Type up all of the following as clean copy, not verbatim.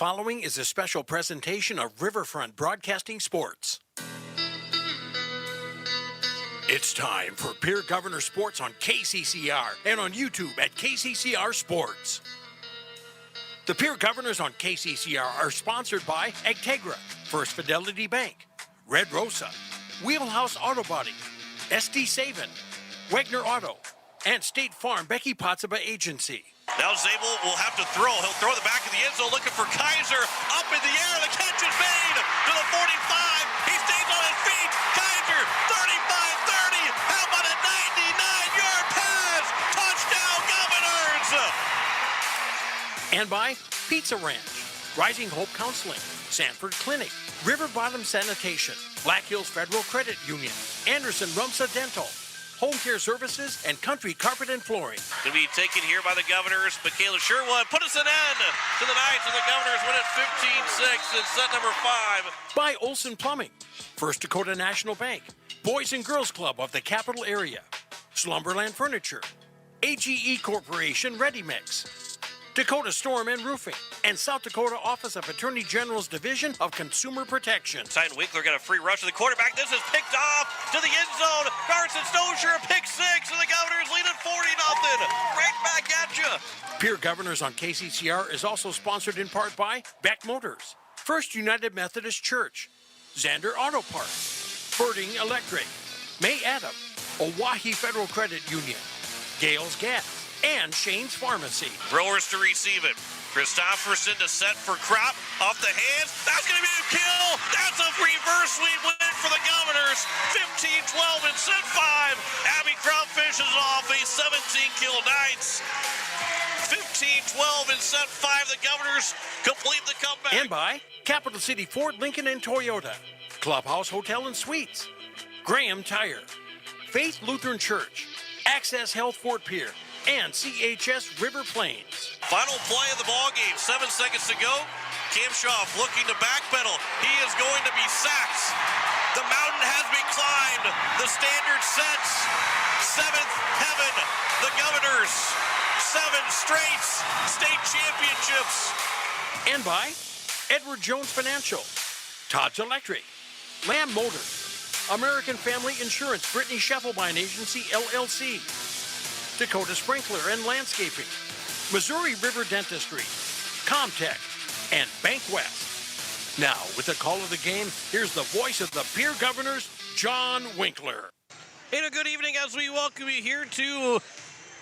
following is a special presentation of Riverfront Broadcasting Sports. It's time for Pierre Governor Sports on KCCR and on YouTube at KCCR Sports. The Pierre Governors on KCCR are sponsored by Agtegra, First Fidelity Bank, Red Rosa, Wheelhouse Auto Body, SD Savin, Wagner Auto, and State Farm Becky Pottsaba Agency. Now Zabel will have to throw. He'll throw the back of the end zone looking for Kaiser. Up in the air. The catch is made to the 45. He stays on his feet. Kaiser, 35-30. How about a 99-yard pass? Touchdown, Governors! And by Pizza Ranch, Rising Hope Counseling, Sanford Clinic, River Bottom Sanitation, Black Hills Federal Credit Union, Anderson Rumsa Dental, Home Care Services, and Country Carpet and Flooring. To be taken here by the Governors. Michaela Sherwood put us an end to the Knights, and the Governors win it 15-6 in set number 5. By Olson Plumbing, First Dakota National Bank, Boys and Girls Club of the Capital Area, Slumberland Furniture, AGE Corporation Ready Mix, Dakota Storm and Roofing, and South Dakota Office of Attorney General's Division of Consumer Protection. Tyden Winkler got a free rush to the quarterback. This is picked off to the end zone. Carson Stosier, a pick six, and the Governors lead at 40-0. Right back at you. Pierre Governors on KCCR is also sponsored in part by Beck Motors, First United Methodist Church, Zander Auto Parts, Birding Electric, May Adam, Oahe Federal Credit Union, Gales Gas, and Shane's Pharmacy. Throwers to receive it. Christofferson to set for Crop. Off the hands. That's going to be a kill. That's a reverse sweep win for the Governors. 15-12 in set 5. Abby Crop finishes off a 17-kill Knights. 15-12 in set 5. The Governors complete the comeback. And by Capital City Ford, Lincoln, and Toyota, Clubhouse Hotel and Suites, Graham Tire, Faith Lutheran Church, Access Health Fort Pierre, and CHS River Plains. Final play of the ball game. 7 seconds to go. Kamshoff looking to backpedal. He is going to be sacked. The mountain has been climbed. The standard sets. 7th heaven. The Governors. 7 straight state championships. And by Edward Jones Financial, Todd's Electric, Lamb Motors, American Family Insurance, Brittany Scheffelbein Agency, LLC, Dakota Sprinkler and Landscaping, Missouri River Dentistry, Comtech, and Bank West. Now, with the call of the game, here's the voice of the Pierre Governors, John Winkler. And a good evening as we welcome you here to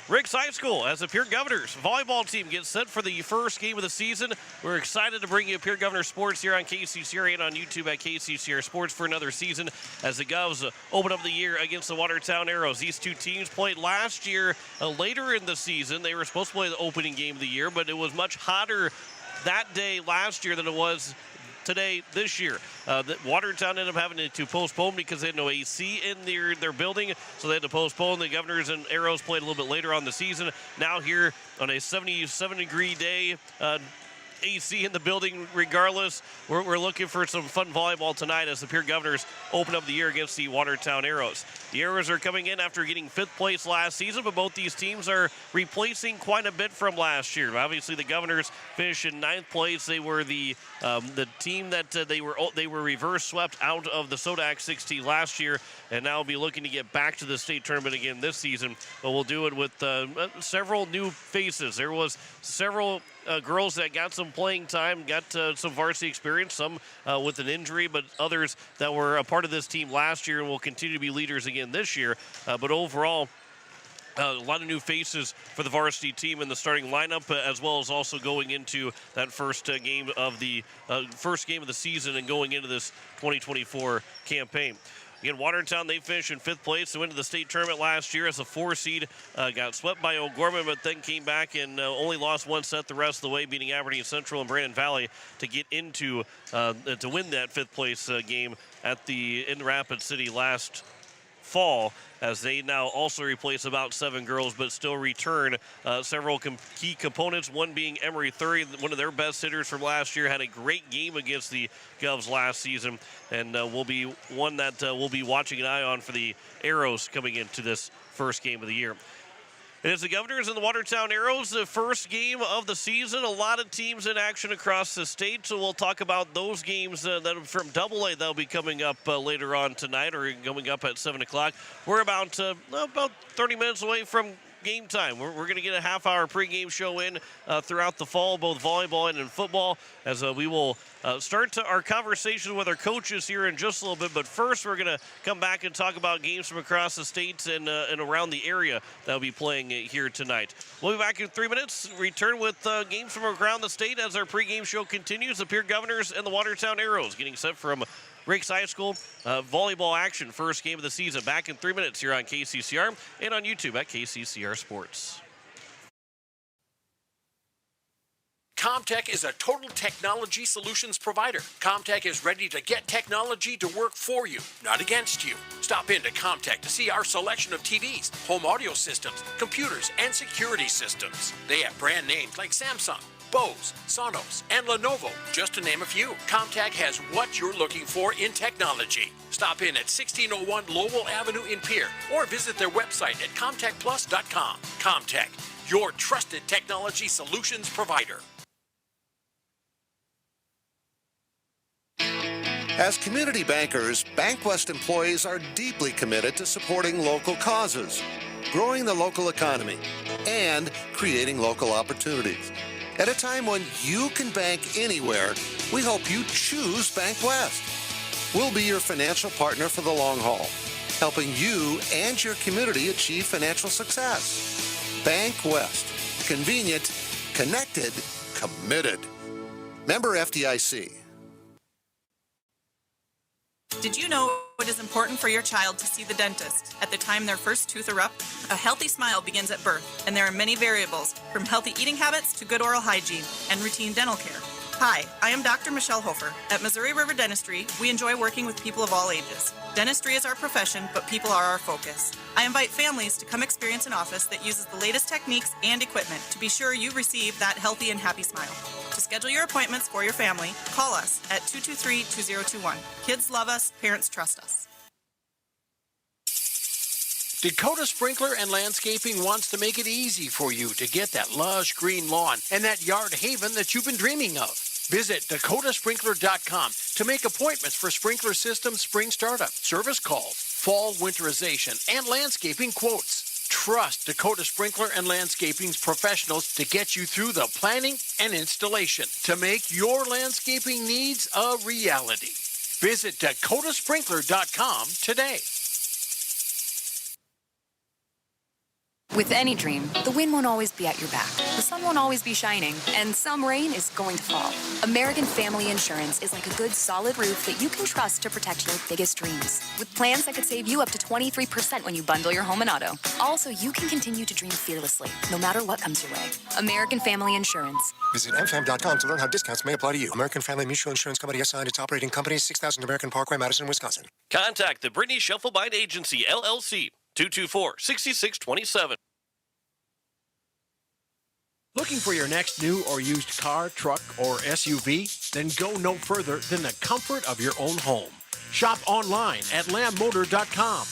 Ricks High School as the Pierre Governors volleyball team gets set for the first game of the season. We're excited to bring you Pierre Governor Sports here on KCCR and on YouTube at KCCR Sports for another season as the Govs open up the year against the Watertown Arrows. These two teams played last year later in the season. They were supposed to play the opening game of the year, but it was much hotter that day last year than it was today this year. Watertown ended up having to postpone because they had no AC in their building, so they had to postpone. The Governors and Arrows played a little bit later on the season. Now here on a 77-degree day, AC in the building regardless. We're looking for some fun volleyball tonight as the Pierre Governors open up the year against the Watertown Arrows. The Arrows are coming in after getting 5th place last season, but both these teams are replacing quite a bit from last year. Obviously, the Governors finished in 9th place. They were the team that they were reverse swept out of the Sodak 16 last year, and now will be looking to get back to the state tournament again this season. But we'll do it with several new faces. There was several girls that got some playing time, got some varsity experience, some with an injury, but others that were a part of this team last year and will continue to be leaders again this year. But overall, a lot of new faces for the varsity team in the starting lineup, as well as also going into that first game of the season and going into this 2024 campaign. Again, Watertown, they finished in 5th place. They went to the state tournament last year as a 4 seed. Got swept by O'Gorman, but then came back and only lost 1 set the rest of the way, beating Aberdeen Central and Brandon Valley to get into to win that 5th place game in Rapid City last fall, as they now also replace about 7 girls, but still return several key components, one being Emery Thury, one of their best hitters from last year, had a great game against the Govs last season, and will be one that we'll be watching an eye on for the Arrows coming into this first game of the year. It is the Governors and the Watertown Arrows, the first game of the season. A lot of teams in action across the state, so we'll talk about those games that are from AA that'll be coming up later on tonight or coming up at 7 o'clock. We're about 30 minutes away from game time. We're going to get a half-hour pregame show in throughout the fall, both volleyball and in football, as we will start our conversation with our coaches here in just a little bit. But first, we're going to come back and talk about games from across the state and around the area that will be playing here tonight. We'll be back in 3 minutes. Return with games from around the state as our pregame show continues. The Pierre Governors and the Watertown Arrows getting set from Riggs High School volleyball action, first game of the season. Back in 3 minutes here on KCCR and on YouTube at KCCR Sports. Comtech is a total technology solutions provider. Comtech is ready to get technology to work for you, not against you. Stop into Comtech to see our selection of TVs, home audio systems, computers, and security systems. They have brand names like Samsung, Bose, Sonos, and Lenovo, just to name a few. Comtech has what you're looking for in technology. Stop in at 1601 Lowell Avenue in Pierre or visit their website at comtechplus.com. Comtech, your trusted technology solutions provider. As community bankers, BankWest employees are deeply committed to supporting local causes, growing the local economy, and creating local opportunities. At a time when you can bank anywhere, we hope you choose BankWest. We'll be your financial partner for the long haul, helping you and your community achieve financial success. BankWest. Convenient, connected, committed. Member FDIC. Did you know it is important for your child to see the dentist at the time their first tooth erupts? A healthy smile begins at birth, and there are many variables, from healthy eating habits to good oral hygiene and routine dental care. Hi, I am Dr. Michelle Hofer. At Missouri River Dentistry, we enjoy working with people of all ages. Dentistry is our profession, but people are our focus. I invite families to come experience an office that uses the latest techniques and equipment to be sure you receive that healthy and happy smile. To schedule your appointments for your family, call us at 223-2021. Kids love us, parents trust us. Dakota Sprinkler and Landscaping wants to make it easy for you to get that lush green lawn and that yard haven that you've been dreaming of. Visit dakotasprinkler.com to make appointments for sprinkler system spring startup, service calls, fall winterization, and landscaping quotes. Trust Dakota Sprinkler and Landscaping's professionals to get you through the planning and installation to make your landscaping needs a reality. Visit dakotasprinkler.com today. With any dream, the wind won't always be at your back. The sun won't always be shining, and some rain is going to fall. American Family Insurance is like a good, solid roof that you can trust to protect your biggest dreams. With plans that could save you up to 23% when you bundle your home and auto. Also, you can continue to dream fearlessly, no matter what comes your way. American Family Insurance. Visit mfam.com to learn how discounts may apply to you. American Family Mutual Insurance Company assigned its operating company, 6000 American Parkway, Madison, Wisconsin. Contact the Brittany Shufflebine Agency, LLC, 224-6627. Looking for your next new or used car, truck, or SUV? Then go no further than the comfort of your own home. Shop online at lambmotor.com.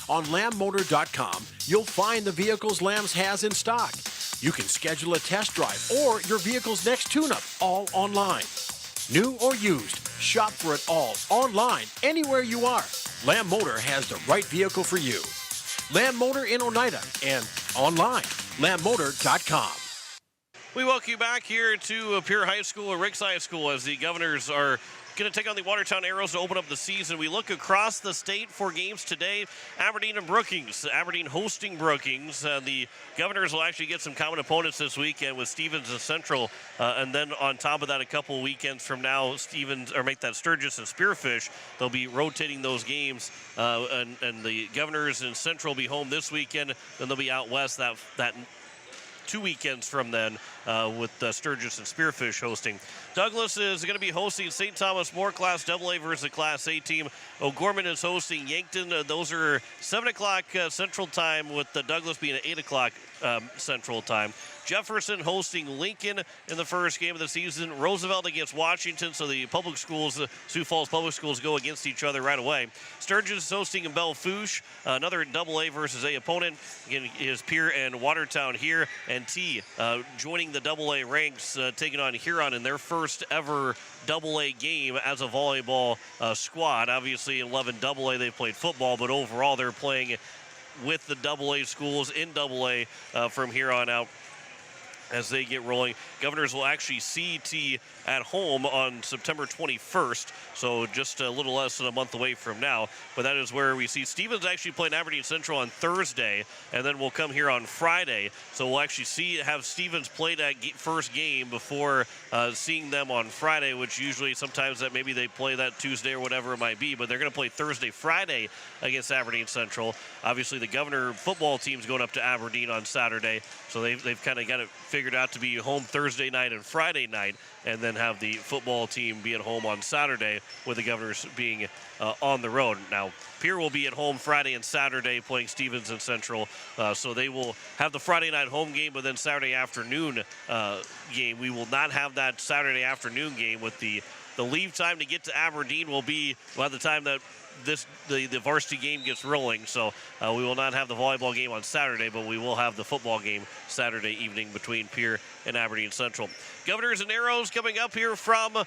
On lambmotor.com, you'll find the vehicles Lambs has in stock. You can schedule a test drive or your vehicle's next tune-up, all online. New or used, shop for it all online, anywhere you are. Lamb Motor has the right vehicle for you. Lamb Motor in Oneida and online, lambmotor.com. We welcome you back here to Pierre High School or Riggs High School as the Governors are going to take on the Watertown Arrows to open up the season. We look across the state for games today. Aberdeen and Brookings. Aberdeen hosting Brookings. The Governors will actually get some common opponents this weekend with Stevens and Central. And then on top of that, a couple weekends from now, make that Sturgis and Spearfish. They'll be rotating those games. And the Governors and Central will be home this weekend. Then they'll be out west that 2 weekends from then with Sturgis and Spearfish hosting. Douglas is going to be hosting St. Thomas More Class AA versus Class A team. O'Gorman is hosting Yankton. Those are 7 o'clock Central Time, with Douglas being at 8 o'clock Central Time. Jefferson hosting Lincoln in the first game of the season. Roosevelt against Washington, so the public schools, Sioux Falls Public Schools, go against each other right away. Sturgis is hosting Belle Fourche, another AA versus A opponent. Again, is Pierre and Watertown here, and T joining the AA ranks, taking on Huron in their first ever AA game as a volleyball squad. Obviously, 11 AA, they've played football, but overall they're playing with the AA schools in AA from here on out as they get rolling. Governors will actually see T at home on September 21st, so just a little less than a month away from now. But that is where we see Stevens actually playing Aberdeen Central on Thursday, and then we'll come here on Friday. So we'll actually have Stevens play that first game before seeing them on Friday, which usually sometimes that maybe they play that Tuesday or whatever it might be, but they're going to play Thursday, Friday against Aberdeen Central. Obviously, the Governor football team's going up to Aberdeen on Saturday, so they've kind of got it figured out to be home Thursday night and Friday night, and then have the football team be at home on Saturday, with the Governors being on the road. Now, Pierre will be at home Friday and Saturday playing Stevens and Central, so they will have the Friday night home game, but then Saturday afternoon game. We will not have that Saturday afternoon game, with the leave time to get to Aberdeen will be by the time that the varsity game gets rolling. So we will not have the volleyball game on Saturday, but we will have the football game Saturday evening between Pierre and Aberdeen Central. Governors and Arrows coming up here from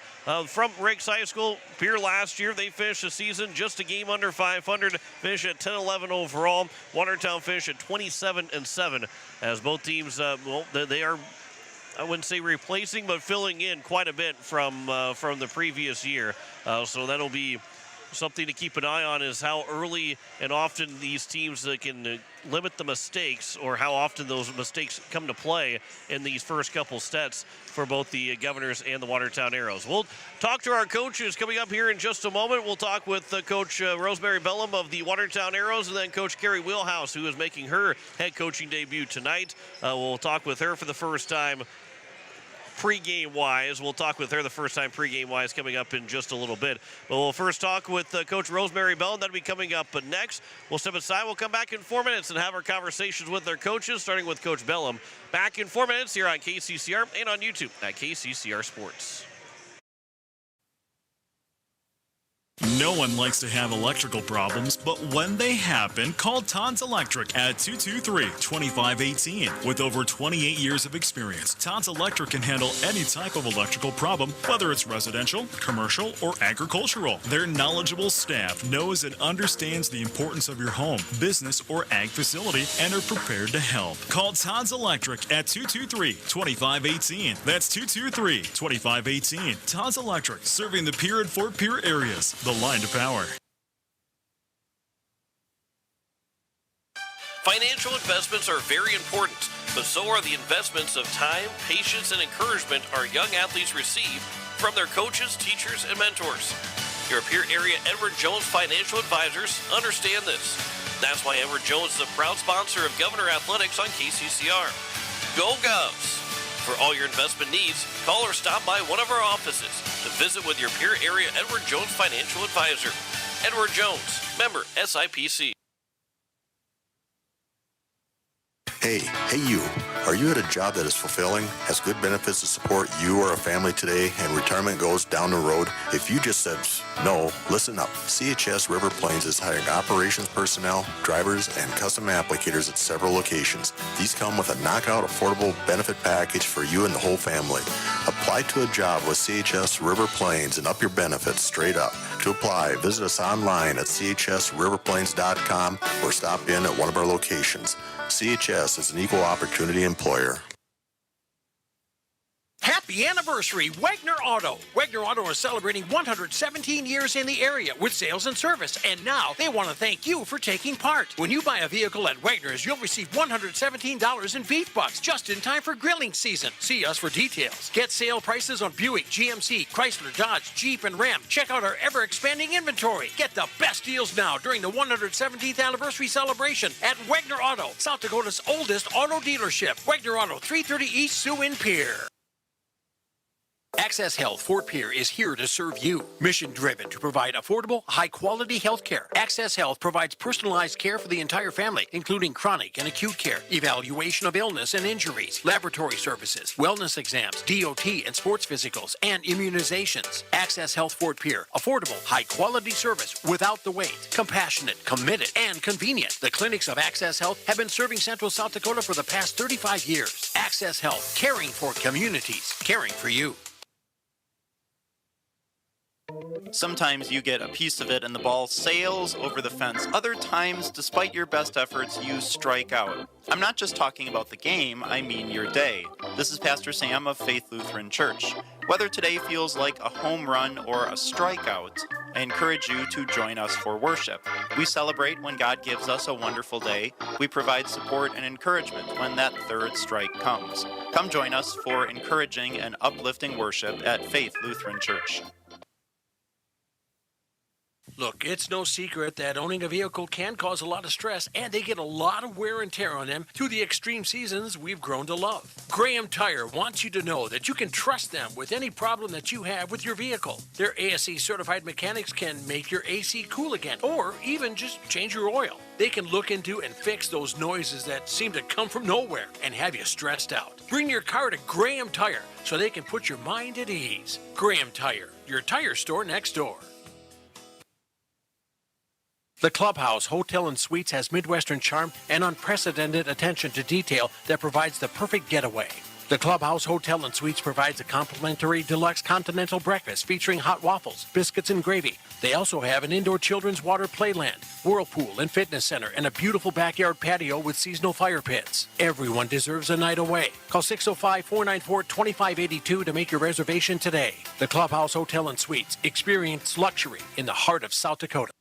Riggs High School. Pierre last year, they finished the season just a game under 500, finished at 10-11 overall. Watertown finished at 27-7, as both teams, they are, I wouldn't say replacing, but filling in quite a bit from the previous year. So that'll be something to keep an eye on, is how early and often these teams can limit the mistakes, or how often those mistakes come to play in these first couple sets for both the Governors and the Watertown Arrows. We'll talk to our coaches coming up here in just a moment. We'll talk with Coach Rosemary Bellum of the Watertown Arrows, and then Coach Carrie Wheelhouse, who is making her head coaching debut tonight. We'll talk with her for the first time pre-game wise. We'll talk with her the first time pre-game wise coming up in just a little bit. But we'll first talk with Coach Rosemary Bell. That'll be coming up next. We'll step aside. We'll come back in 4 minutes and have our conversations with our coaches, starting with Coach Bellum. Back in 4 minutes here on KCCR and on YouTube at KCCR Sports. No one likes to have electrical problems, but when they happen, call Todd's Electric at 223-2518. With over 28 years of experience, Todd's Electric can handle any type of electrical problem, whether it's residential, commercial, or agricultural. Their knowledgeable staff knows and understands the importance of your home, business, or ag facility, and are prepared to help. Call Todd's Electric at 223-2518. That's 223-2518. Todd's Electric, serving the Pierre and Fort Pierre areas. The line to power. Financial investments are very important, but so are the investments of time, patience, and encouragement our young athletes receive from their coaches, teachers, and mentors. Your Pierre area Edward Jones Financial Advisors understand this. That's why Edward Jones is a proud sponsor of Governor Athletics on KCCR. Go Govs! For all your investment needs, call or stop by one of our offices to visit with your Pierre area Edward Jones Financial Advisor. Edward Jones, member SIPC. Hey you. Are you at a job that is fulfilling, has good benefits to support you or a family today, and retirement goes down the road? If you just said no, listen up. CHS River Plains is hiring operations personnel, drivers, and custom applicators at several locations. These come with a knockout affordable benefit package for you and the whole family. Apply to a job with CHS River Plains and up your benefits straight up. To apply, visit us online at chsriverplains.com or stop in at one of our locations. CHS is an equal opportunity employer. Happy anniversary, Wagner Auto. Wagner Auto is celebrating 117 years in the area with sales and service, and now they want to thank you for taking part. When you buy a vehicle at Wagner's, you'll receive $117 in beef bucks just in time for grilling season. See us for details. Get sale prices on Buick, GMC, Chrysler, Dodge, Jeep, and Ram. Check out our ever-expanding inventory. Get the best deals now during the 117th anniversary celebration at Wagner Auto, South Dakota's oldest auto dealership. Wagner Auto, 330 East Sioux in Pierre. Access Health Fort Pierre is here to serve you. Mission driven to provide affordable, high quality health care. Access Health provides personalized care for the entire family, including chronic and acute care, evaluation of illness and injuries, laboratory services, wellness exams, DOT and sports physicals, and immunizations. Access Health Fort Pierre. Affordable, high quality service without the wait. Compassionate, committed, and convenient. The clinics of Access Health have been serving Central South Dakota for the past 35 years. Access Health, caring for communities, caring for you. Sometimes you get a piece of it and the ball sails over the fence. Other times, despite your best efforts, you strike out. I'm not just talking about the game, I mean your day. This is Pastor Sam of Faith Lutheran Church. Whether today feels like a home run or a strikeout, I encourage you to join us for worship. We celebrate when God gives us a wonderful day. We provide support and encouragement when that third strike comes. Come join us for encouraging and uplifting worship at Faith Lutheran Church. Look, it's no secret that owning a vehicle can cause a lot of stress, and they get a lot of wear and tear on them through the extreme seasons we've grown to love. Graham Tire wants you to know that you can trust them with any problem that you have with your vehicle. Their ASE certified mechanics can make your AC cool again, or even just change your oil. They can look into and fix those noises that seem to come from nowhere and have you stressed out. Bring your car to Graham Tire so they can put your mind at ease. Graham Tire, your tire store next door. The Clubhouse Hotel and Suites has Midwestern charm and unprecedented attention to detail that provides the perfect getaway. The Clubhouse Hotel and Suites provides a complimentary deluxe continental breakfast featuring hot waffles, biscuits, and gravy. They also have an indoor children's water playland, whirlpool and fitness center, and a beautiful backyard patio with seasonal fire pits. Everyone deserves a night away. Call 605-494-2582 to make your reservation today. The Clubhouse Hotel and Suites. Experience luxury in the heart of South Dakota.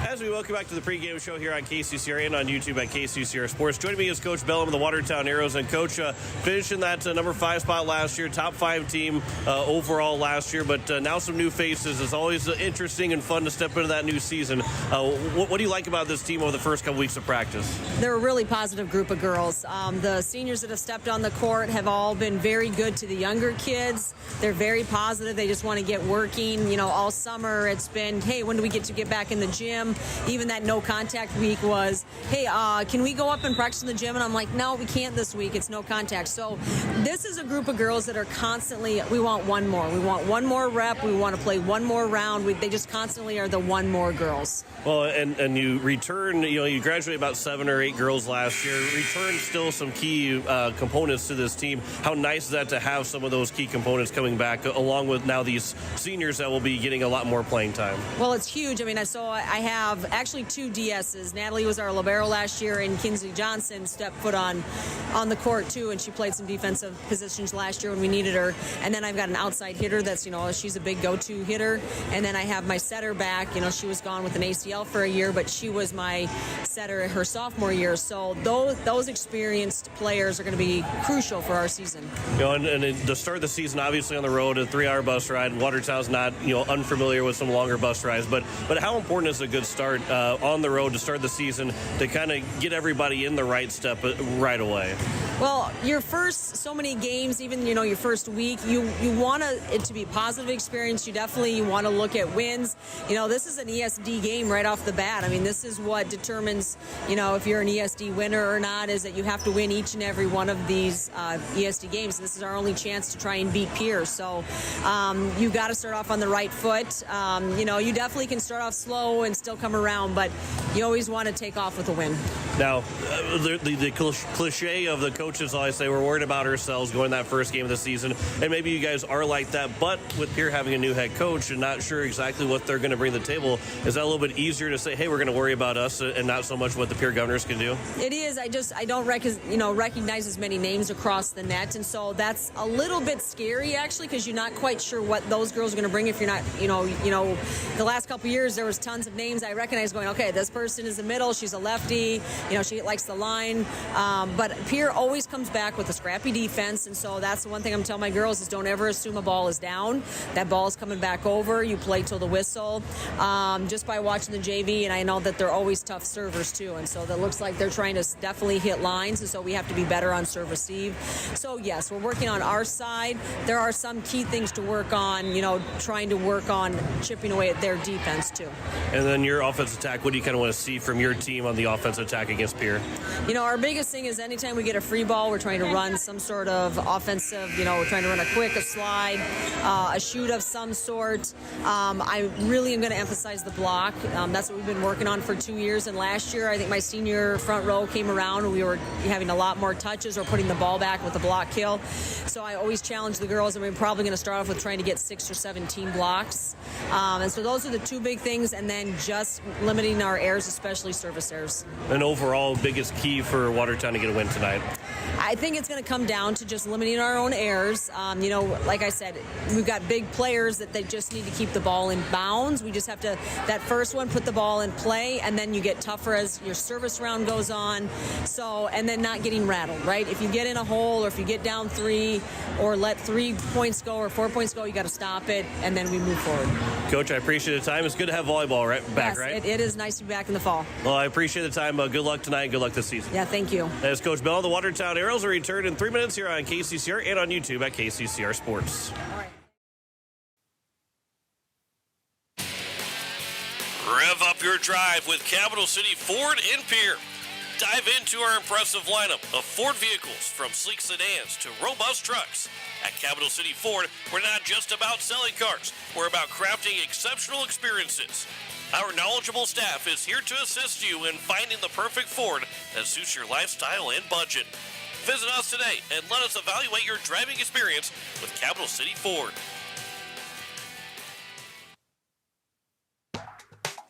As we welcome back to the pregame show here on KCCR and on YouTube at KCCR Sports. Joining me is Coach Bellum of the Watertown Arrows. And Coach, finishing that number 5 spot last year, top 5 team overall last year, but now some new faces. It's always interesting and fun to step into that new season. What do you like about this team over the first couple weeks of practice? They're a really positive group of girls. The seniors that have stepped on the court have all been very good to the younger kids. They're very positive. They just want to get working. You know, all summer it's been, hey, when do we get back in the gym? Even that no contact week was, hey, can we go up and practice in the gym? And I'm like, no, we can't this week. It's no contact. So this is a group of girls that are constantly, we want one more. We want one more rep. We want to play one more round. They just constantly are the one more girls. Well, and you return, you graduated about 7 or 8 girls last year. Return still some key components to this team. How nice is that to have some of those key components coming back, along with now these seniors that will be getting a lot more playing time? Well, it's huge. I mean, I have actually 2 DSs. Natalie was our libero last year, and Kinsley Johnson stepped foot on the court too, and she played some defensive positions last year when we needed her. And then I've got an outside hitter that's, she's a big go-to hitter. And then I have my setter back. She was gone with an ACL for a year, but she was my setter her sophomore year. So those experienced players are going to be crucial for our season. And to start the season, obviously on the road, a 3-hour bus ride. Watertown's not, unfamiliar with some longer bus rides, but how important is a good start on the road to start the season to kind of get everybody in the right step right away? Well, your first so many games, even your first week, you want it to be a positive experience. You definitely want to look at wins. This is an ESD game right off the bat. I mean, this is what determines if you're an ESD winner or not, is that you have to win each and every one of these ESD games. This is our only chance to try and beat Pierre. So you've got to start off on the right foot. You definitely can start off slow and still come around, but you always want to take off with a win. Now, the cliche of the coaches always say we're worried about ourselves going that first game of the season, and maybe you guys are like that, but with Pierre having a new head coach and not sure exactly what they're going to bring to the table, is that a little bit easier to say, hey, we're going to worry about us and not so much what the Pierre Governors can do? It is. I don't recognize as many names across the net, and so that's a little bit scary actually, because you're not quite sure what those girls are going to bring. If you're not, the last couple of years there was tons of names I recognized going, okay, this person person is the middle. She's a lefty. She likes the line. But Pierre always comes back with a scrappy defense, and so that's the one thing I'm telling my girls is don't ever assume a ball is down. That ball is coming back over. You play till the whistle. Just by watching the JV, and I know that they're always tough servers too, and so that looks like they're trying to definitely hit lines, and so we have to be better on serve receive. So yes, we're working on our side. There are some key things to work on, trying to work on chipping away at their defense too. And then your offensive attack, what do you kind of want to see from your team on the offensive attack against Pierre? Our biggest thing is anytime we get a free ball, we're trying to run some sort of offensive, we're trying to run a quick, a slide, a shoot of some sort. I really am going to emphasize the block. That's what we've been working on for 2 years, and last year I think my senior front row came around and we were having a lot more touches or putting the ball back with the block kill. So I always challenge the girls, and we're probably going to start off with trying to get 6 or 7 team blocks. And so those are the two big things, and then just limiting our errors, especially service errors. And overall, biggest key for Watertown to get a win tonight? I think it's going to come down to just limiting our own errors. Like I said, we've got big players that they just need to keep the ball in bounds. We just have to, that first one, put the ball in play, and then you get tougher as your service round goes on. So, and then not getting rattled, right? If you get in a hole or if you get down 3 or let 3 points go or 4 points go, you got to stop it, and then we move forward. Coach, I appreciate the time. It's good to have volleyball back, yes, right? It is nice to be back in the fall. Well, I appreciate the time. Good luck tonight and good luck this season. Yeah, thank you. As Coach Bell, the Watertown Arrows will return in 3 minutes here on KCCR and on YouTube at KCCR Sports. All right. Rev up your drive with Capital City Ford in Pierre. Dive into our impressive lineup of Ford vehicles, from sleek sedans to robust trucks. At Capital City Ford, we're not just about selling cars, we're about crafting exceptional experiences. Our knowledgeable staff is here to assist you in finding the perfect Ford that suits your lifestyle and budget. Visit us today and let us evaluate your driving experience with Capital City Ford.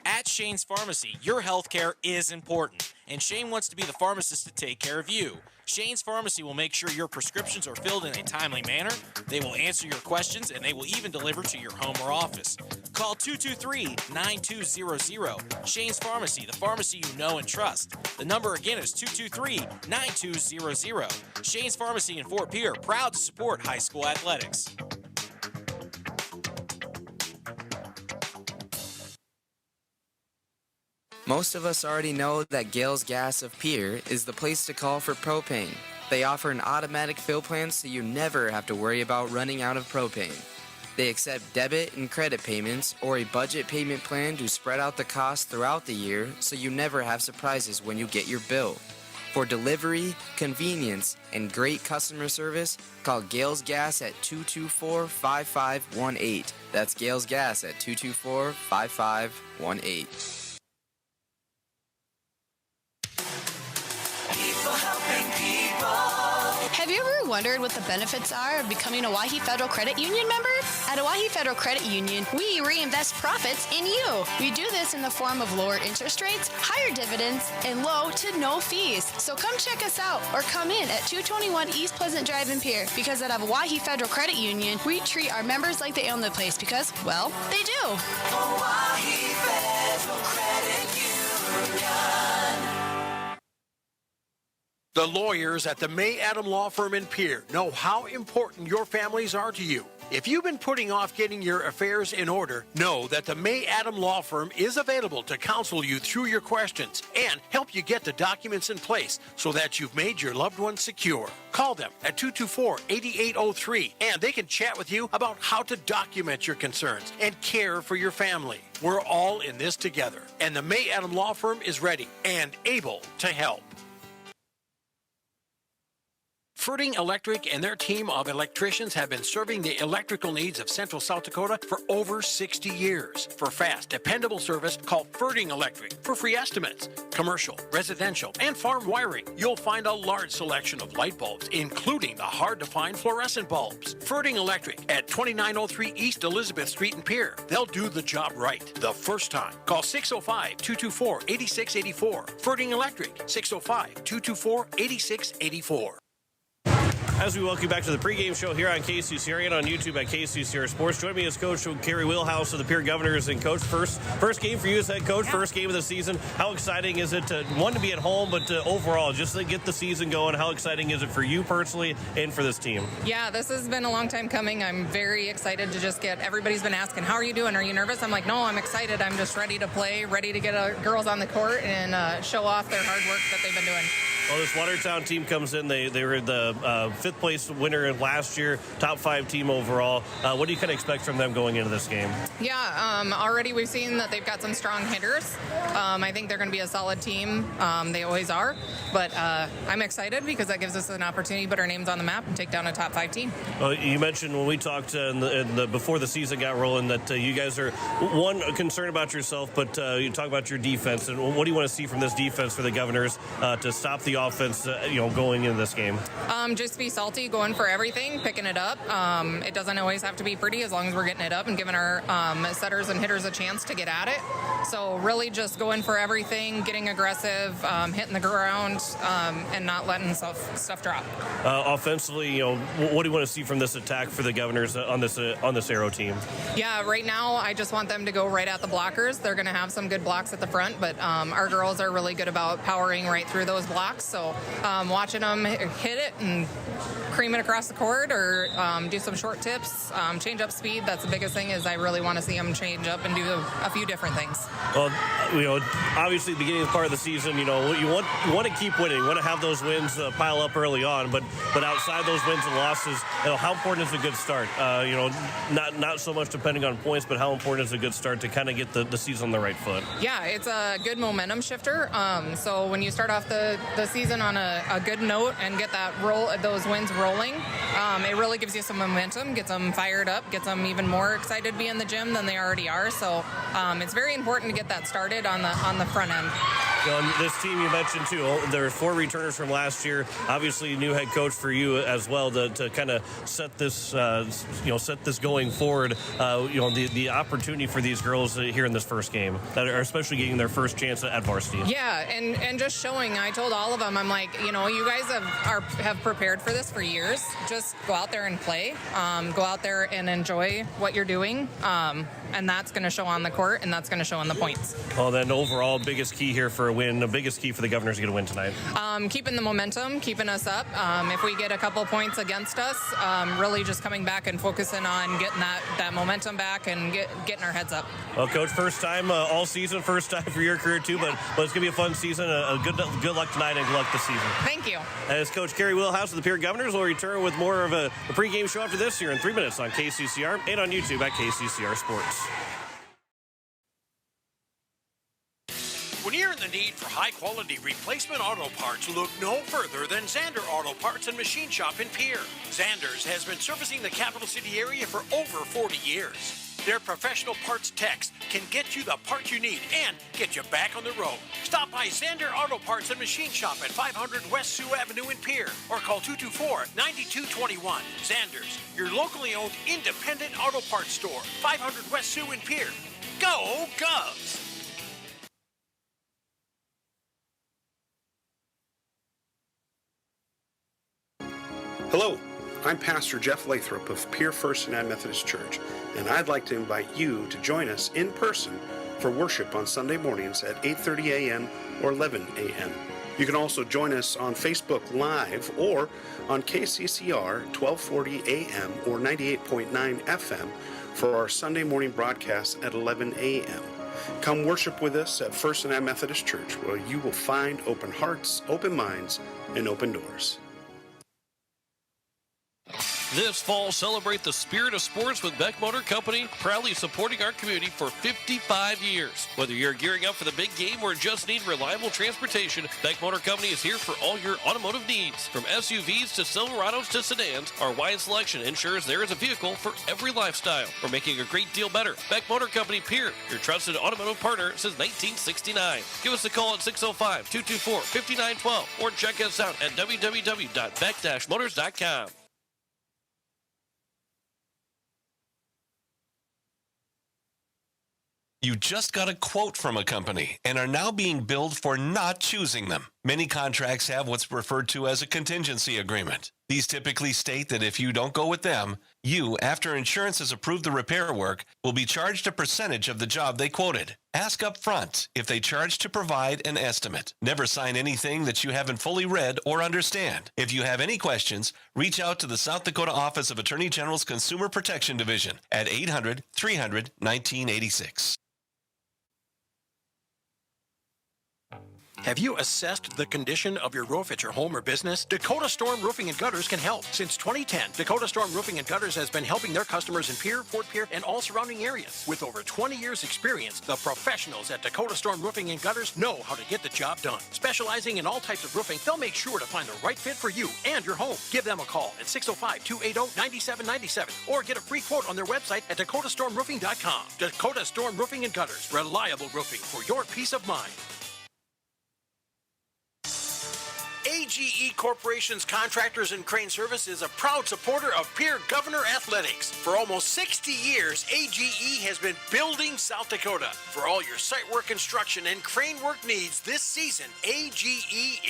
At Shane's Pharmacy, your health care is important, and Shane wants to be the pharmacist to take care of you. Shane's Pharmacy will make sure your prescriptions are filled in a timely manner, they will answer your questions, and they will even deliver to your home or office. Call 223-9200. Shane's Pharmacy, the pharmacy you know and trust. The number again is 223-9200. Shane's Pharmacy in Fort Pierre, proud to support high school athletics. Most of us already know that Gales Gas of Pierre is the place to call for propane. They offer an automatic fill plan so you never have to worry about running out of propane. They accept debit and credit payments or a budget payment plan to spread out the cost throughout the year so you never have surprises when you get your bill. For delivery, convenience, and great customer service, call Gales Gas at 224-5518. That's Gales Gas at 224-5518. Have you ever wondered what the benefits are of becoming a Wahi Federal Credit Union member? At Wahi Federal Credit Union, we reinvest profits in you. We do this in the form of lower interest rates, higher dividends, and low to no fees. So come check us out or come in at 221 East Pleasant Drive in Pierre, because at Wahi Federal Credit Union, we treat our members like they own the place because, well, they do. Wahi Federal Credit Union. The lawyers at the May Adam Law Firm in Pierre know how important your families are to you. If you've been putting off getting your affairs in order, know that the May Adam Law Firm is available to counsel you through your questions and help you get the documents in place so that you've made your loved ones secure. Call them at 224-8803 and they can chat with you about how to document your concerns and care for your family. We're all in this together, and the May Adam Law Firm is ready and able to help. Ferding Electric and their team of electricians have been serving the electrical needs of Central South Dakota for over 60 years. For fast, dependable service, call Ferding Electric. For free estimates, commercial, residential, and farm wiring, you'll find a large selection of light bulbs, including the hard-to-find fluorescent bulbs. Ferding Electric at 2903 East Elizabeth Street in Pierre. They'll do the job right the first time. Call 605-224-8684. Ferding Electric, 605-224-8684. As we welcome you back to the pregame show here on KCCR and on YouTube at KCCR Sports. Join me as Coach Carrie Wheelhouse of the Pierre Governors. And Coach, first game for you as head coach, first game of the season. How exciting is it to be at home, but overall, just to get the season going, how exciting is it for you personally and for this team? Yeah, this has been a long time coming. I'm very excited to just everybody's been asking, how are you doing? Are you nervous? I'm like, no, I'm excited. I'm just ready to play, ready to get girls on the court and show off their hard work that they've been doing. Well, this Watertown team comes in. They were the fifth place winner last year, top 5 team overall. What do you kind of expect from them going into this game? Yeah, already we've seen that they've got some strong hitters. I think they're going to be a solid team. They always are. But I'm excited because that gives us an opportunity to put our names on the map and take down a top 5 team. Well, you mentioned when we talked before the season got rolling that you guys are, one, concerned about yourself, but you talk about your defense. And what do you want to see from this defense for the Governors to stop the offense, going into this game? Just be salty, going for everything, picking it up. It doesn't always have to be pretty as long as we're getting it up and giving our setters and hitters a chance to get at it. So really just going for everything, getting aggressive, hitting the ground, and not letting stuff drop. Offensively, what do you want to see from this attack for the Governors on this Arrow team? Yeah, right now I just want them to go right at the blockers. They're going to have some good blocks at the front, but our girls are really good about powering right through those blocks. So watching them hit it and cream it across the court or do some short tips, change up speed. That's the biggest thing is I really want to see them change up and do a few different things. Well, obviously the beginning part of the season, you want to keep winning, you want to have those wins pile up early on, but outside those wins and losses, how important is a good start? Not so much depending on points, but how important is a good start to kind of get the season on the right foot? Yeah, it's a good momentum shifter. So when you start off the season on a good note and get those wins rolling, it really gives you some momentum, gets them fired up, gets them even more excited to be in the gym than they already are. So it's very important to get that started on the front end. This team you mentioned too, there are 4 returners from last year. Obviously, new head coach for you as well to kind of set this going forward. The opportunity for these girls here in this first game that are especially getting their first chance at varsity. Yeah, and just showing. I told all of them, I'm like, you guys have prepared for this for years. Just go out there and play. Go out there and enjoy what you're doing. And that's going to show on the court, and that's going to show on the points. Well, then overall, biggest key here for a win, the biggest key for the Governors to get a win tonight? Keeping the momentum, keeping us up. If we get a couple points against us, really just coming back and focusing on getting that momentum back and getting our heads up. Well, Coach, first time all season, first time for your career too, but it's going to be a fun season. Good luck tonight and good luck this season. Thank you. As Coach Carrie Wheelhouse of the Pierre Governors will return with more of a pregame show after this here in 3 minutes on KCCR and on YouTube at KCCR Sports. When you're in the need for high-quality replacement auto parts, look no further than Zander Auto Parts and Machine Shop in Pierre. Zander's has been servicing the capital city area for over 40 years. Their professional parts techs can get you the parts you need and get you back on the road. Stop by Zander Auto Parts and Machine Shop at 500 West Sioux Avenue in Pierre or call 224-9221. Zander's, your locally owned independent auto parts store, 500 West Sioux in Pierre. Go Govs! Hello, I'm Pastor Jeff Lathrop of Pierre First United Methodist Church, and I'd like to invite you to join us in person for worship on Sunday mornings at 8:30 a.m. or 11 a.m. You can also join us on Facebook Live or on KCCR 1240 a.m. or 98.9 FM for our Sunday morning broadcast at 11 a.m. Come worship with us at First United Methodist Church, where you will find open hearts, open minds, and open doors. This fall, celebrate the spirit of sports with Beck Motor Company, proudly supporting our community for 55 years. Whether you're gearing up for the big game or just need reliable transportation, Beck Motor Company is here for all your automotive needs. From SUVs to Silverados to sedans, our wide selection ensures there is a vehicle for every lifestyle. We're making a great deal better. Beck Motor Company Pierre, your trusted automotive partner since 1969. Give us a call at 605-224-5912 or check us out at www.beck-motors.com. You just got a quote from a company and are now being billed for not choosing them. Many contracts have what's referred to as a contingency agreement. These typically state that if you don't go with them, you, after insurance has approved the repair work, will be charged a percentage of the job they quoted. Ask up front if they charge to provide an estimate. Never sign anything that you haven't fully read or understand. If you have any questions, reach out to the South Dakota Office of Attorney General's Consumer Protection Division at 800-300-1986. Have you assessed the condition of your roof at your home or business? Dakota Storm Roofing and Gutters can help. Since 2010, Dakota Storm Roofing and Gutters has been helping their customers in Pierre, Fort Pierre, and all surrounding areas. With over 20 years experience, the professionals at Dakota Storm Roofing and Gutters know how to get the job done. Specializing in all types of roofing, they'll make sure to find the right fit for you and your home. Give them a call at 605-280-9797 or get a free quote on their website at dakotastormroofing.com. Dakota Storm Roofing and Gutters, reliable roofing for your peace of mind. AGE Corporation's Contractors and Crane Service is a proud supporter of Pierre Governor Athletics. For almost 60 years, AGE has been building South Dakota. For all your site work construction and crane work needs this season, AGE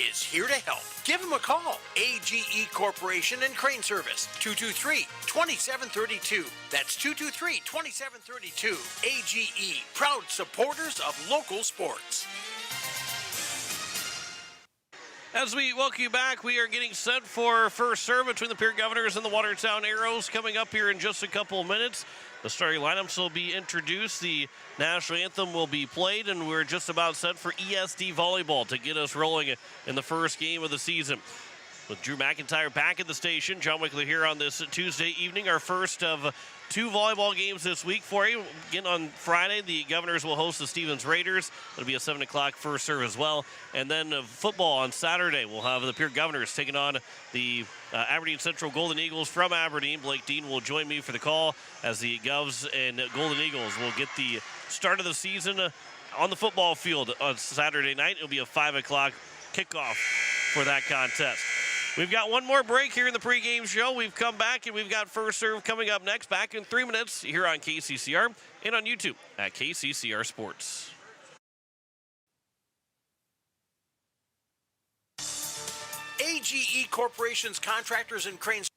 is here to help. Give them a call. AGE Corporation and Crane Service, 223-2732. That's 223-2732. AGE, proud supporters of local sports. As we welcome you back, we are getting set for first serve between the Pierre Governors and the Watertown Arrows coming up here in just a couple of minutes. The starting lineups will be introduced, the national anthem will be played, and we're just about set for ESD Volleyball to get us rolling in the first game of the season. With Drew McIntyre back at the station, John Wickler here on this Tuesday evening, our first of two volleyball games this week for you. Again, on Friday, the Governors will host the Stevens Raiders. It'll be a 7 o'clock first serve as well. And then football on Saturday, we'll have the Pierre Governors taking on the Aberdeen Central Golden Eagles from Aberdeen. Blake Dean will join me for the call as the Govs and Golden Eagles will get the start of the season on the football field on Saturday night. It'll be a 5 o'clock kickoff for that contest. We've got one more break here in the pregame show. We've come back, and we've got first serve coming up next, back in 3 minutes here on KCCR and on YouTube at KCCR Sports. AGE Corporation's Contractors and Cranes.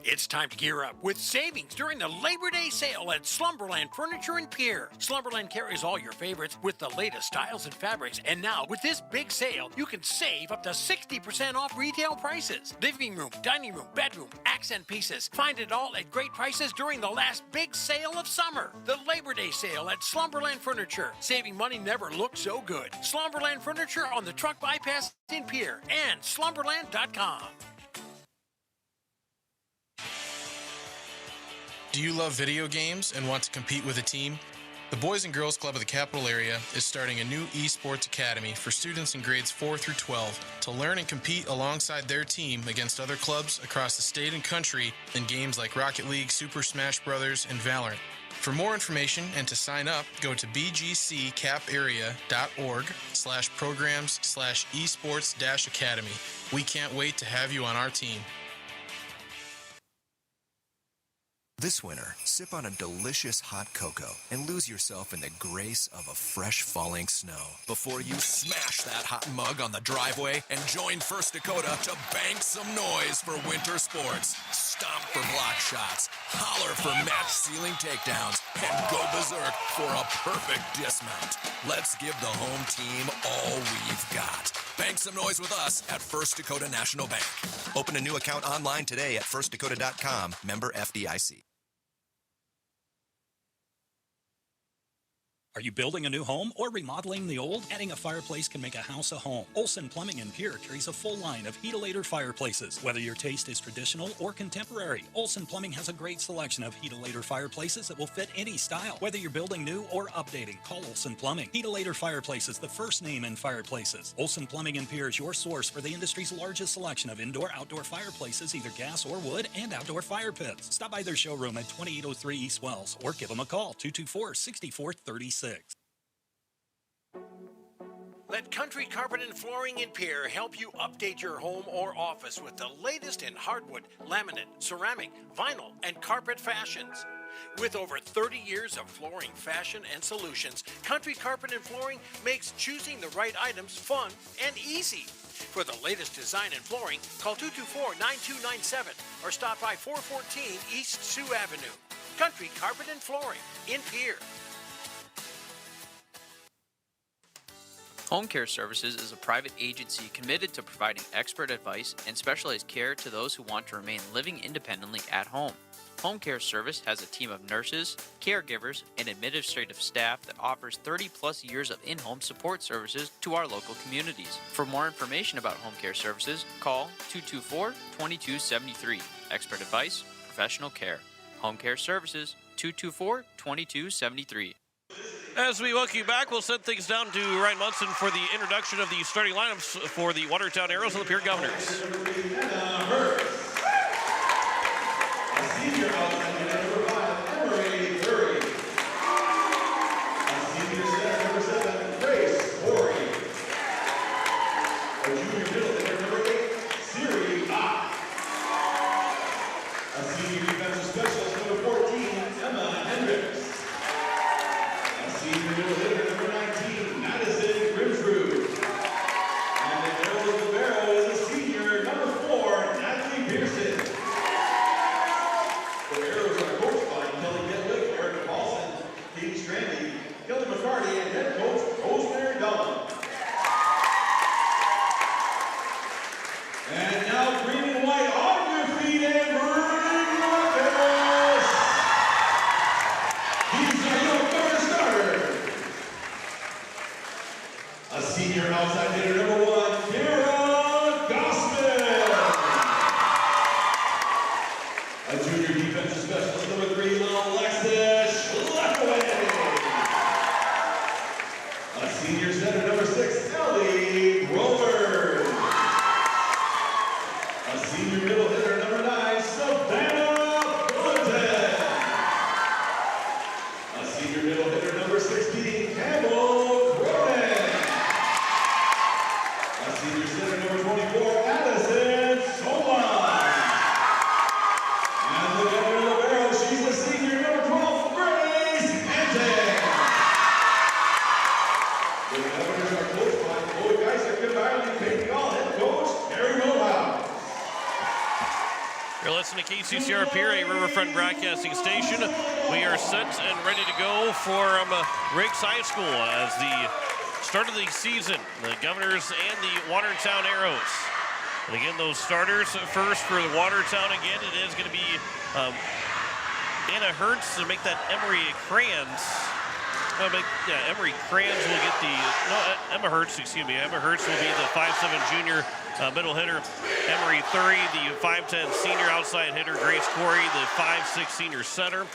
It's time to gear up with savings during the Labor Day sale at Slumberland Furniture in Pierre. Slumberland carries all your favorites with the latest styles and fabrics. And now, with this big sale, you can save up to 60% off retail prices. Living room, dining room, bedroom, accent pieces. Find it all at great prices during the last big sale of summer. The Labor Day sale at Slumberland Furniture. Saving money never looked so good. Slumberland Furniture on the truck bypass in Pierre and slumberland.com. Do you love video games and want to compete with a team? The Boys and Girls Club of the Capital Area is starting a new esports academy for students in grades 4 through 12 to learn and compete alongside their team against other clubs across the state and country in games like Rocket League, Super Smash Bros., and Valorant. For more information and to sign up, go to bgccapearea.org/programs/esports-academy. We can't wait to have you on our team. This winter, sip on a delicious hot cocoa and lose yourself in the grace of a fresh falling snow before you smash that hot mug on the driveway and join First Dakota to bank some noise for winter sports. Stomp for block shots, holler for match-sealing takedowns, and go berserk for a perfect dismount. Let's give the home team all we've got. Bank some noise with us at First Dakota National Bank. Open a new account online today at firstdakota.com, member FDIC. Are you building a new home or remodeling the old? Adding a fireplace can make a house a home. Olson Plumbing in Pierre carries a full line of Heat-A-Later fireplaces. Whether your taste is traditional or contemporary, Olson Plumbing has a great selection of Heat-A-Later fireplaces that will fit any style. Whether you're building new or updating, call Olson Plumbing. Heat-A-Later Fireplaces, the first name in fireplaces. Olson Plumbing in Pierre is your source for the industry's largest selection of indoor-outdoor fireplaces, either gas or wood, and outdoor fire pits. Stop by their showroom at 2803 East Wells or give them a call, 224-6436. Let Country Carpet and Flooring in Pierre help you update your home or office with the latest in hardwood, laminate, ceramic, vinyl, and carpet fashions. With over 30 years of flooring fashion and solutions, Country Carpet and Flooring makes choosing the right items fun and easy. For the latest design and flooring, call 224-9297 or stop by 414 East Sioux Avenue. Country Carpet and Flooring in Pierre. Home Care Services is a private agency committed to providing expert advice and specialized care to those who want to remain living independently at home. Home Care Service has a team of nurses, caregivers, and administrative staff that offers 30-plus years of in-home support services to our local communities. For more information about Home Care Services, call 224-2273. Expert advice, professional care. Home Care Services, 224-2273. As we welcome you back, we'll send things down to Ryan Munson for the introduction of the starting lineups for the Watertown Arrows and the Pierre Governors. Senior outstanding number 5, Emery Curry. A senior center number 7, Grace Corey. A junior middle hitter number 8, Siri Ah. A senior defensive specialist number 14, Emma Hendricks. A senior middle hitter number 19, Madison Grimsrud. And the Arrows libero is a senior number 4, Natalie Pearson. The Arrows are coached by Kelly Gedwick, Eric Paulson, Katie Strandy, Kelly McCarty, and head coach Rosemary Dillon. And now green and white on your feet and bring your Arrows. These are your first starter. A senior outside hitter number 1, Pierre. A junior defensive specialist number 3, Alexis Schleckaway. A senior center number 6, Ellie Grover. A senior middle hitter number 9, Savannah Bulletin. A senior middle hitter number 16, Campbell Cronin. A senior center number 24, Addison Soma. And the Governor libero, she's the senior number 12, Grace Anton. The Governors are coached by Chloe Geiser, combining Peyton Gall, head coach Harry Wilhouse. You're listening to KCCR Pierre, a Riverfront broadcasting station. We are set and ready to go for Riggs High School as the start of the season. The Governors and the Watertown Arrows. And again, those starters first for the Watertown again. It is going to be Anna Hertz to make that Emery Crayons. Emery Crayons will get the, Emma Hertz will be the 5'7" junior middle hitter. Emery Thury, the 5'10" senior outside hitter. Grace Corey, the 5'6" senior center.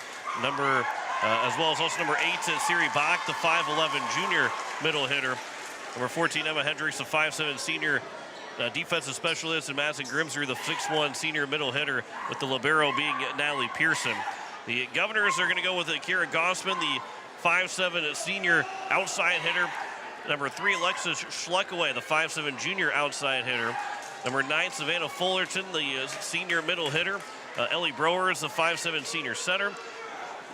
As well as also number 8, Siri Bach, the 5'11" junior middle hitter. Number 14, Emma Hendricks, the 5'7" senior defensive specialist, and Madison Grimsrud, the 6'1" senior middle hitter, with the libero being Natalie Pearson. The Governors are going to go with Kira Gossman, the 5'7" senior outside hitter. Number 3, Alexis Schleckaway, the 5'7" junior outside hitter. Number 9, Savannah Fullerton, the senior middle hitter. Ellie Browers, the 5'7" senior center.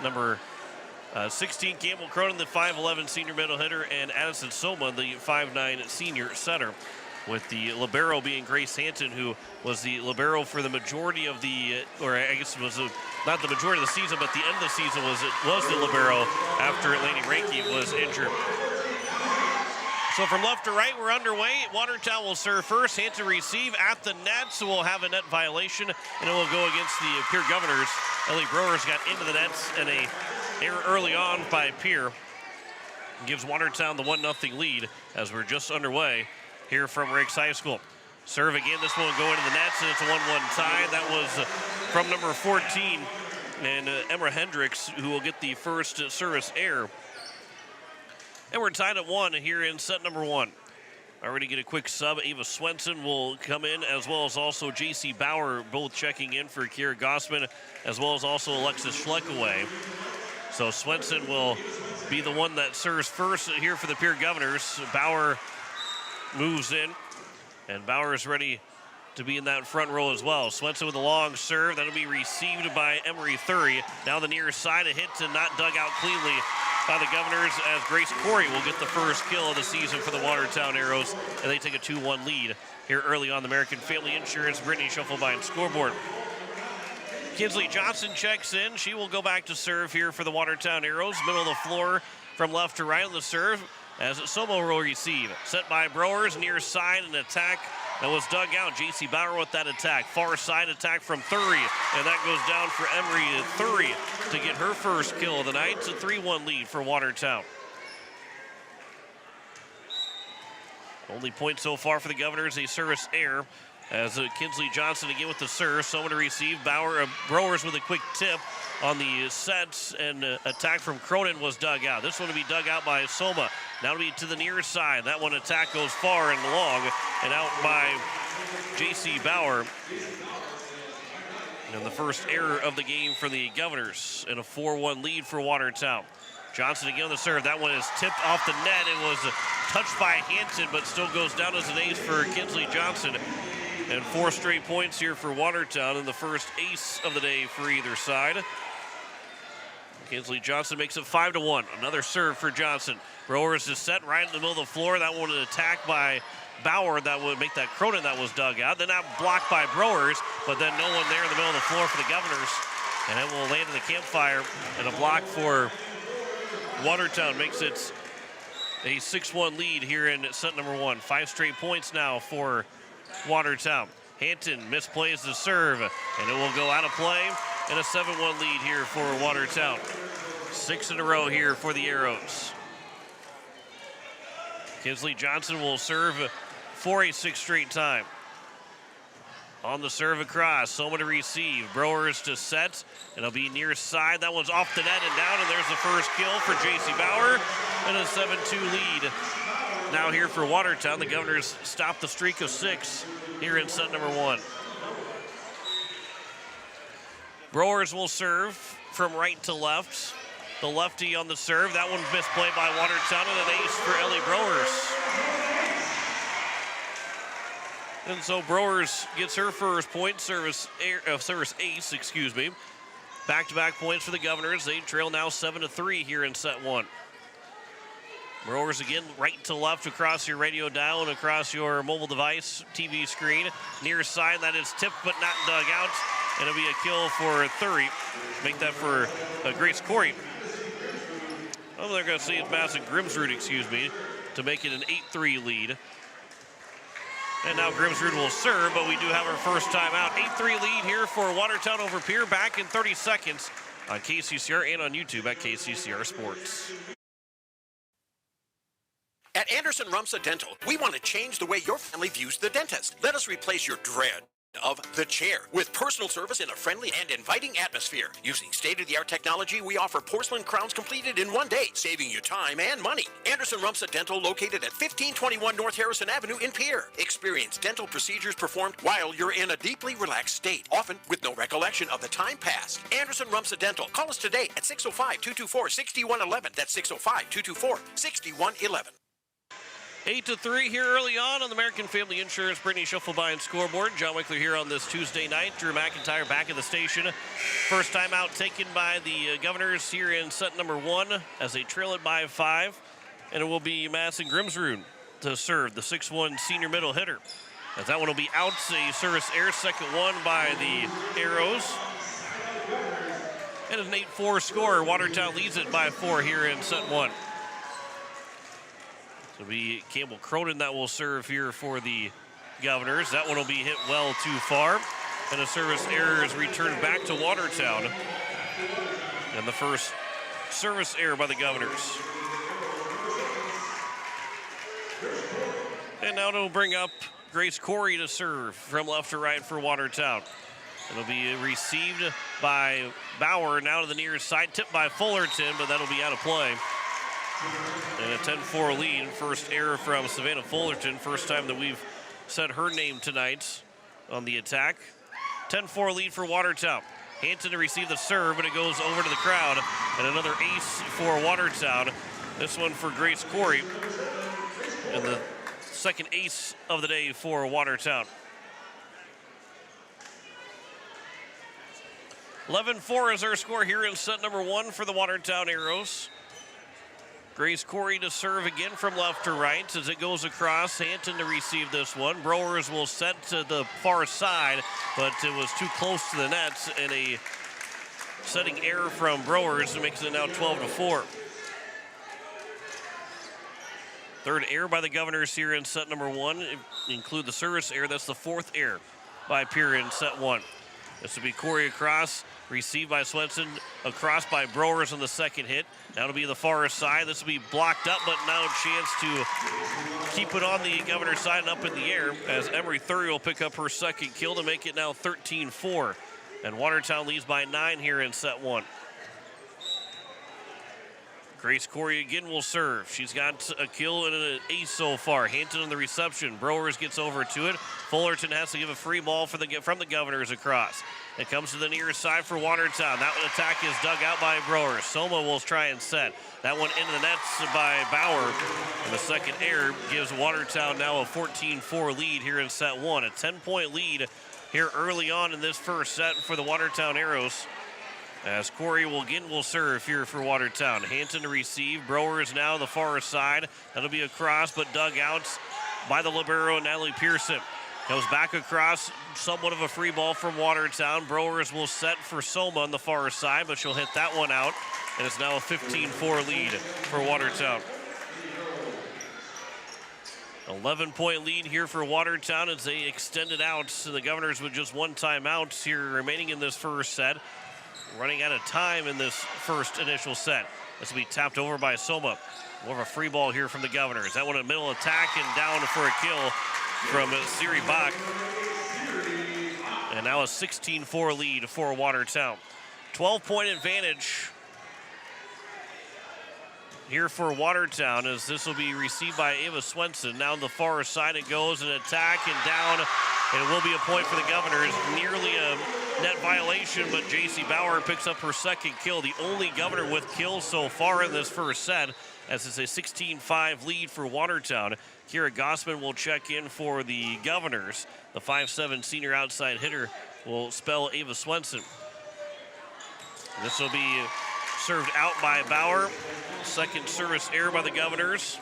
Number 16, Campbell Cronin, the 5'11" senior middle hitter, and Addison Soma, the 5'9" senior center. With the libero being Grace Hanton, who was the libero for the majority of the, or I guess it was not the majority of the season, but the end of the season was the libero after Laney Ranke was injured. So from left to right, we're underway. Watertown will serve first. Hanton receive at the net, so we'll have a net violation, and it will go against the Pierre Governors. Ellie Browers got into the nets and a error early on by Pierre. Gives Watertown the 1-0 lead as we're just underway here from Riggs High School. Serve again, this one going to the nets, and it's a 1-1 tie. That was from number 14, and Emma Hendricks, who will get the first service error. And we're tied at 1 here in set number 1. Already get a quick sub. Ava Swenson will come in, as well as also J.C. Bauer, both checking in for Kira Gossman, as well as also Alexis Schleckaway. So Swenson will be the one that serves first here for the Pierre Governors. Bauer moves in, and Bauer is ready to be in that front row as well. Swenson with a long serve. That'll be received by Emery Thury. Now the near side, a hit and not dug out cleanly by the Governors, as Grace Corey will get the first kill of the season for the Watertown Arrows, and they take a 2-1 lead here early on the American Family Insurance Brittany Schuffelbein scoreboard. Kinsley Johnson checks in. She will go back to serve here for the Watertown Arrows. Middle of the floor from left to right on the serve as Somo will receive. Set by Browers, near side, an attack that was dug out. J.C. Bauer with that attack. Far side attack from Thury, and that goes down for Emery Thury to get her first kill of the night. It's a 3-1 lead for Watertown. Only point so far for the Governors, a service error. As Kinsley Johnson again with the serve. Someone to receive. Browers with a quick tip on the sets, and attack from Cronin was dug out. This one to be dug out by Soma. Now to be to the near side. That one attack goes far and long and out by J.C. Bauer. And the first error of the game for the Governors, and a 4-1 lead for Watertown. Johnson again on the serve. That one is tipped off the net. It was touched by Hanson, but still goes down as an ace for Kinsley Johnson. And 4 straight points here for Watertown, and the first ace of the day for either side. Kinsley Johnson makes it 5-1. Another serve for Johnson. Browers is set right in the middle of the floor. That one an attack by Bauer that would make that Cronin that was dug out. Then that blocked by Browers, but then no one there in the middle of the floor for the Governors. And it will land in the campfire, and a block for Watertown makes it a 6-1 lead here in set number 1. 5 straight points now for Watertown. Hanton misplays the serve, and it will go out of play, and a 7-1 lead here for Watertown. 6 in a row here for the Arrows. Kinsley Johnson will serve for a 6th straight time. On the serve across, someone to receive. Browers to set. It'll be near side. That one's off the net and down, and there's the first kill for J.C. Bauer, and a 7-2 lead. Now here for Watertown, the Governors stop the streak of 6 here in set number 1. Browers will serve from right to left. The lefty on the serve. That one's misplayed by Watertown, and an ace for Ellie Browers. And so Browers gets her first point, service ace, excuse me. Back-to-back points for the Governors. They trail now 7-3 here in set 1. Browers again, right to left across your radio dial and across your mobile device, TV screen. Near side, that is tipped but not dug out. And it'll be a kill for Thury. Make that for Grace Corey. Oh, they're going to see it's Madison Grimsrud, excuse me, to make it an 8-3 lead. And now Grimsrud will serve, but we do have our first time out. 8-3 lead here for Watertown over Pierre. Back in 30 seconds on KCCR and on YouTube at KCCR Sports. At Anderson Rumsa Dental, we want to change the way your family views the dentist. Let us replace your dread of the chair with personal service in a friendly and inviting atmosphere. Using state-of-the-art technology, we offer porcelain crowns completed in 1 day, saving you time and money. Anderson Rumsa Dental, located at 1521 North Harrison Avenue in Pierre. Experience dental procedures performed while you're in a deeply relaxed state, often with no recollection of the time passed. Anderson Rumsa Dental. Call us today at 605-224-6111. That's 605-224-6111. 8-3 here early on the American Family Insurance Brittany Schuffelbein scoreboard. John Wickler here on this Tuesday night. Drew McIntyre back at the station. First time out taken by the Governors here in set number 1 as they trail it by 5. And it will be Madison Grimsrud to serve, the 6'1 senior middle hitter. As that one will be out, a service error, second one by the Arrows. And an 8-4 score. Watertown leads it by 4 here in set 1. It'll be Campbell Cronin that will serve here for the Governors. That one will be hit well too far. And a service error is returned back to Watertown. And the first service error by the Governors. And now it'll bring up Grace Corey to serve from left to right for Watertown. It'll be received by Bauer, now to the near side, tipped by Fullerton, but that'll be out of play. And a 10-4 lead. First error from Savannah Fullerton. First time that we've said her name tonight on the attack. 10-4 lead for Watertown. Hanson to receive the serve, but it goes over to the crowd. And another ace for Watertown. This one for Grace Corey. And the second ace of the day for Watertown. 11-4 is our score here in set number 1 for the Watertown Arrows. Grace Corey to serve again from left to right as it goes across. Hampton to receive this one. Browers will set to the far side, but it was too close to the nets, and a setting error from Browers makes it now 12-4. Third error by the Governors here in set number one. Include the service error. That's the fourth error by Pierre in set one. This will be Corey across, received by Swenson, across by Browers on the second hit. Now it'll be the far side. This will be blocked up, but now a chance to keep it on the Governor's side and up in the air as Emery Thury will pick up her second kill to make it now 13-4. And Watertown leads by 9 here in set one. Grace Corey again will serve. She's got a kill and an ace so far. Hampton on the reception. Browers gets over to it. Fullerton has to give a free ball from the Governors across. It comes to the near side for Watertown. That one attack is dug out by Browers. Soma will try and set. That one into the nets by Bauer. And the second error gives Watertown now a 14-4 lead here in set one. A 10-point lead here early on in this first set for the Watertown Arrows. As Corey will serve here for Watertown. Hampton to receive. Browers now the far side. That'll be a cross, but dug out by the libero, Natalie Pearson. Goes back across, somewhat of a free ball from Watertown. Browers will set for Soma on the far side, but she'll hit that one out. And it's now a 15-4 lead for Watertown. 11-point lead here for Watertown as they extend it out. So the Governors with just one timeout here remaining in this first set. Running out of time in this first initial set. This will be tapped over by Soma. More of a free ball here from the Governors. That one a middle attack and down for a kill from Siri Bach. And now a 16-4 lead for Watertown. 12-point advantage here for Watertown as this will be received by Ava Swenson. Now on the far side it goes, an attack and down. And it will be a point for the Governors. Nearly a net violation, but J.C. Bauer picks up her second kill. The only Governor with kills so far in this first set, as it's a 16-5 lead for Watertown. Kira Gossman will check in for the Governors. The 5'7" senior outside hitter will spell Ava Swenson. This will be served out by Bauer. Second service error by the Governors.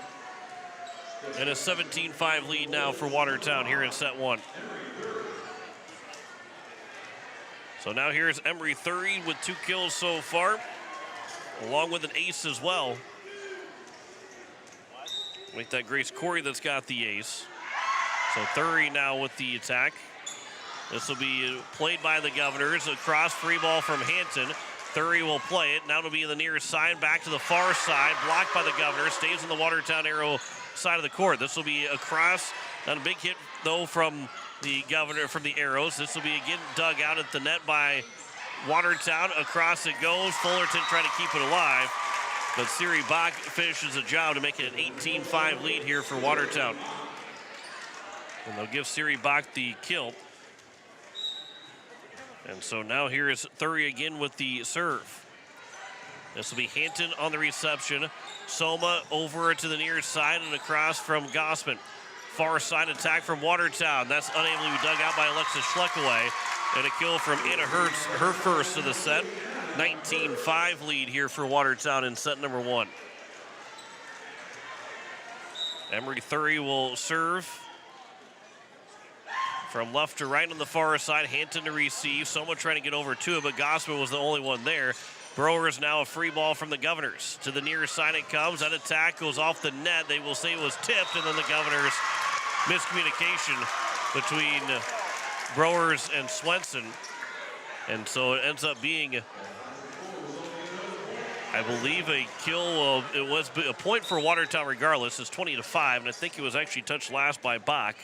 And a 17-5 lead now for Watertown here in set one. So now here's Emery Thury with 2 kills so far, along with an ace as well. Make that Grace Corey that's got the ace. So Thury now with the attack. This will be played by the Governors. A cross free ball from Hampton. Thury will play it. Now it'll be in the near side, back to the far side. Blocked by the Governors. Stays on the Watertown Arrow side of the court. This will be a cross. Not a big hit, though, from the Governor, from the Arrows. This will be again dug out at the net by Watertown. Across it goes. Fullerton trying to keep it alive. But Siri Bach finishes the job to make it an 18-5 lead here for Watertown. And they'll give Siri Bach the kill. And so now here is Thury again with the serve. This will be Hampton on the reception. Soma over to the near side and across from Gossman. Far side attack from Watertown. That's unable to be dug out by Alexis Schleckaway. And a kill from Anna Hertz, her first of the set. 19-5 lead here for Watertown in set number one. Emery Thury will serve. From left to right on the far side, Hampton to receive. Soma trying to get over to it, but Gossman was the only one there. Browers now a free ball from the Governors. To the near side it comes. That attack goes off the net. They will say it was tipped, and then the Governors miscommunication between Browers and Swenson. And so it ends up being, I believe, a kill. It was a point for Watertown regardless. It's 20-5, and I think it was actually touched last by Bach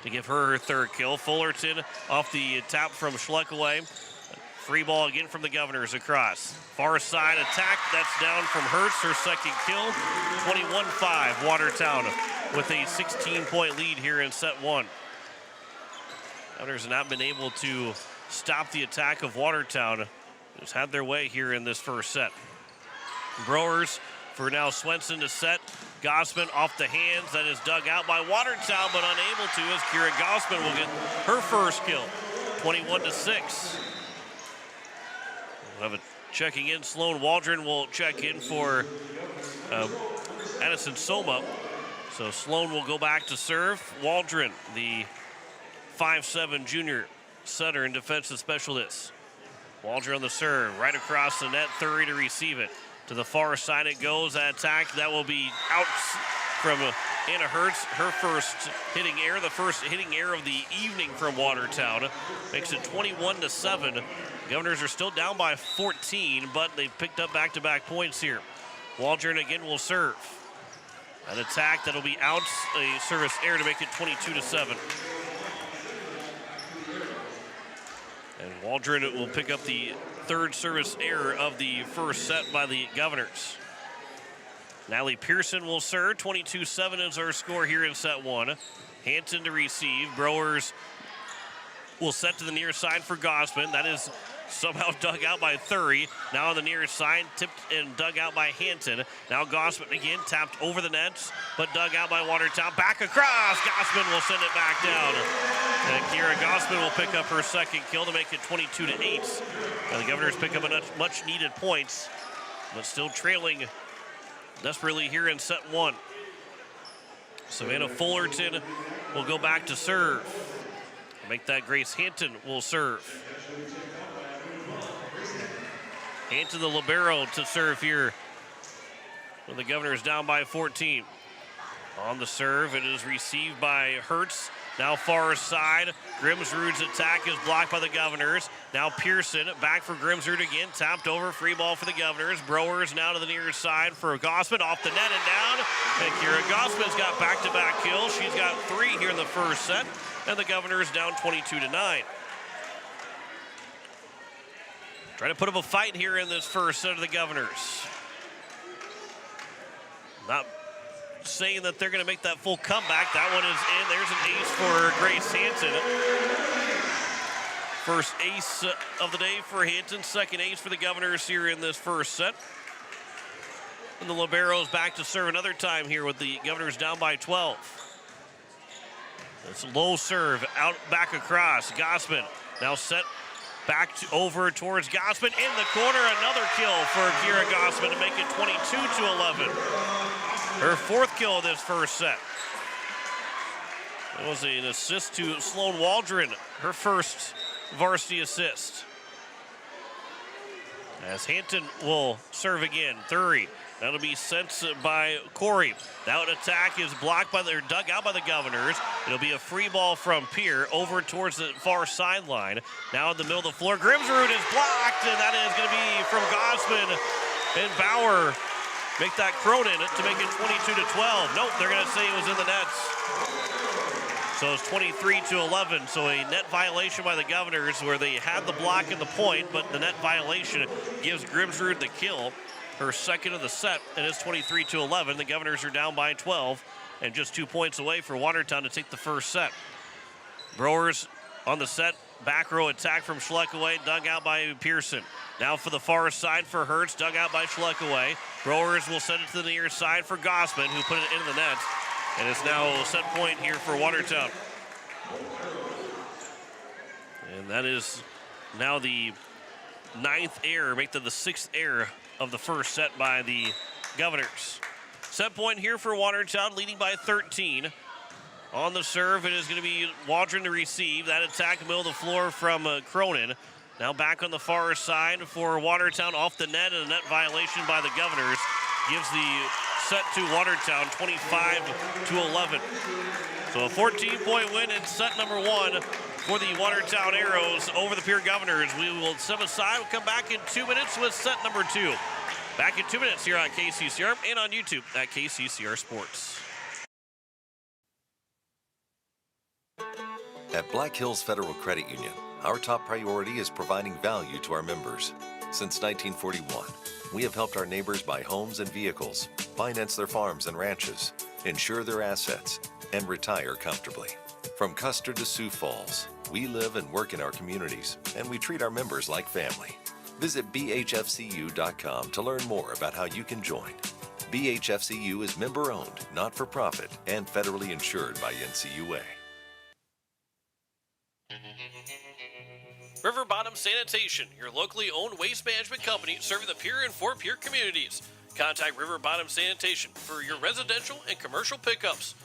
to give her third kill. Fullerton off the tap from Schleckaway. Free ball again from the Governors across. Far side attack, that's down from Hertz, her second kill. 21-5, Watertown with a 16-point lead here in set one. Governors have not been able to stop the attack of Watertown. Just had their way here in this first set. Browers for now Swenson to set. Gossman off the hands. That is dug out by Watertown, but unable to as Kira Gossman will get her first kill. 21-6. We'll have a checking in. Sloan Waldron will check in for Addison Soma. So Sloan will go back to serve. Waldron, the 5'7" junior setter and defensive specialist. Waldron on the serve, right across the net, Thury to receive it. To the far side it goes, that attack, that will be out from Anna Hertz, her first hitting error, the first hitting error of the evening from Watertown. Makes it 21-7. Governors are still down by 14, but they've picked up back-to-back points here. Waldron again will serve. An attack that'll be out, a service error to make it 22-7. And Waldron will pick up the third service error of the first set by the Governors. Natalie Pearson will serve. 22-7 is our score here in set one. Hanson to receive. Browers will set to the near side for Gossman. That is somehow dug out by Thury. Now on the near side, tipped and dug out by Hanson. Now Gossman again, tapped over the nets, but dug out by Watertown. Back across. Gossman will send it back down. And Kira Gossman will pick up her second kill to make it 22-8. And the Governors pick up much needed points, but still trailing desperately here in set one. Savannah Fullerton will go back to serve. Make that Grace Hanton will serve. Hanton the libero to serve here. When the Governors down by 14. On the serve, it is received by Hertz. Now far side, Grimsrud's attack is blocked by the Governors. Now Pearson back for Grimsrud again, tapped over, free ball for the Governors. Browers now to the near side for Gossman, off the net and down. And Kira Gossman's got back-to-back kills. She's got 3 here in the first set, and the Governors down 22-9. Trying to put up a fight here in this first set of the Governors. Not saying that they're going to make that full comeback. That one is in. There's an ace for Grace Hanson. First ace of the day for Hanson. Second ace for the Governors here in this first set. And the libero's back to serve another time here with the Governors down by 12. It's a low serve, out back across. Gossman now set back over towards Gossman in the corner. Another kill for Kira Gossman to make it 22-11. Her fourth kill of this first set. It was an assist to Sloan Waldron, her first varsity assist. As Hanton will serve again, Thury. That'll be sent by Corey. That attack is blocked by dug out by the Governors. It'll be a free ball from Pierre over towards the far sideline. Now in the middle of the floor, Grimsrud is blocked, and that is going to be from Gossman. And Bauer make that Cronin to make it 22-12. Nope, they're going to say it was in the nets. So it's 23-11. So a net violation by the Governors where they had the block and the point, but the net violation gives Grimsrud the kill. Her second of the set, and it's 23-11. The Governors are down by 12 and just 2 points away for Watertown to take the first set. Browers on the set, back row attack from Schleckaway, dug out by Pearson. Now for the far side for Hertz, dug out by Schleckaway. Browers will send it to the near side for Gossman, who put it into the net. And it's now a set point here for Watertown. And that is now the 9th error, make that the 6th error of the first set by the Governors. Set point here for Watertown, leading by 13. On the serve, it is going to be Waldron to receive. That attack middle of the floor from Cronin. Now back on the far side for Watertown, off the net, and a net violation by the Governors gives the set to Watertown 25-11. So a 14-point win in set number one for the Watertown Arrows over the Pierre Governors. We will step aside. We'll come back in 2 minutes with set number 2. Back in 2 minutes here on KCCR and on YouTube at KCCR Sports. At Black Hills Federal Credit Union, our top priority is providing value to our members. Since 1941, we have helped our neighbors buy homes and vehicles, finance their farms and ranches, insure their assets, and retire comfortably. From Custer to Sioux Falls, we live and work in our communities, and we treat our members like family. Visit bhfcu.com to learn more about how you can join. BHFCU is member-owned, not-for-profit, and federally insured by NCUA. River Bottom Sanitation, your locally owned waste management company serving the Pierre and Fort Pierre communities. Contact River Bottom Sanitation for your residential and commercial pickups.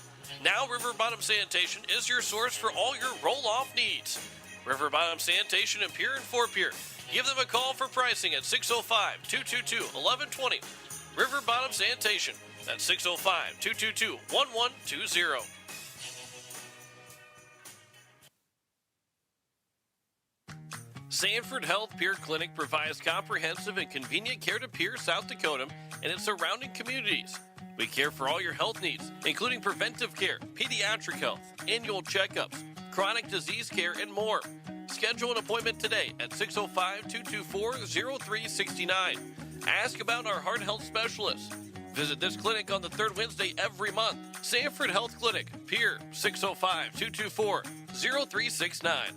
Now River Bottom Sanitation is your source for all your roll-off needs. River Bottom Sanitation in Pierre and Fort Pierre. Give them a call for pricing at 605-222-1120. River Bottom Sanitation. That's 605-222-1120. Sanford Health Pierre Clinic provides comprehensive and convenient care to Pierre, South Dakota, and its surrounding communities. We care for all your health needs, including preventive care, pediatric health, annual checkups, chronic disease care, and more. Schedule an appointment today at 605-224-0369. Ask about our heart health specialists. Visit this clinic on the third Wednesday every month. Sanford Health Clinic, Pierre, 605-224-0369.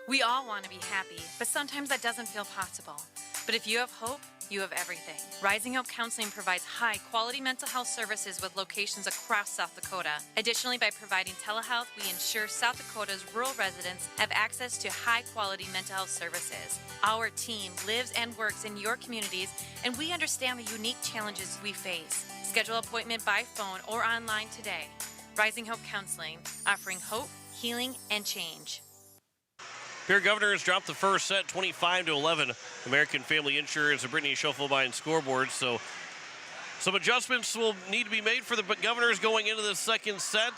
We all want to be happy, but sometimes that doesn't feel possible. But if you have hope, you have everything. Rising Hope Counseling provides high-quality mental health services with locations across South Dakota. Additionally, by providing telehealth, we ensure South Dakota's rural residents have access to high-quality mental health services. Our team lives and works in your communities, and we understand the unique challenges we face. Schedule an appointment by phone or online today. Rising Hope Counseling, offering hope, healing, and change. Pierre Governors dropped the first set 25-11. American Family Insurance and Brittany Schoffelbein scoreboard. So some adjustments will need to be made for the Governors going into the second set,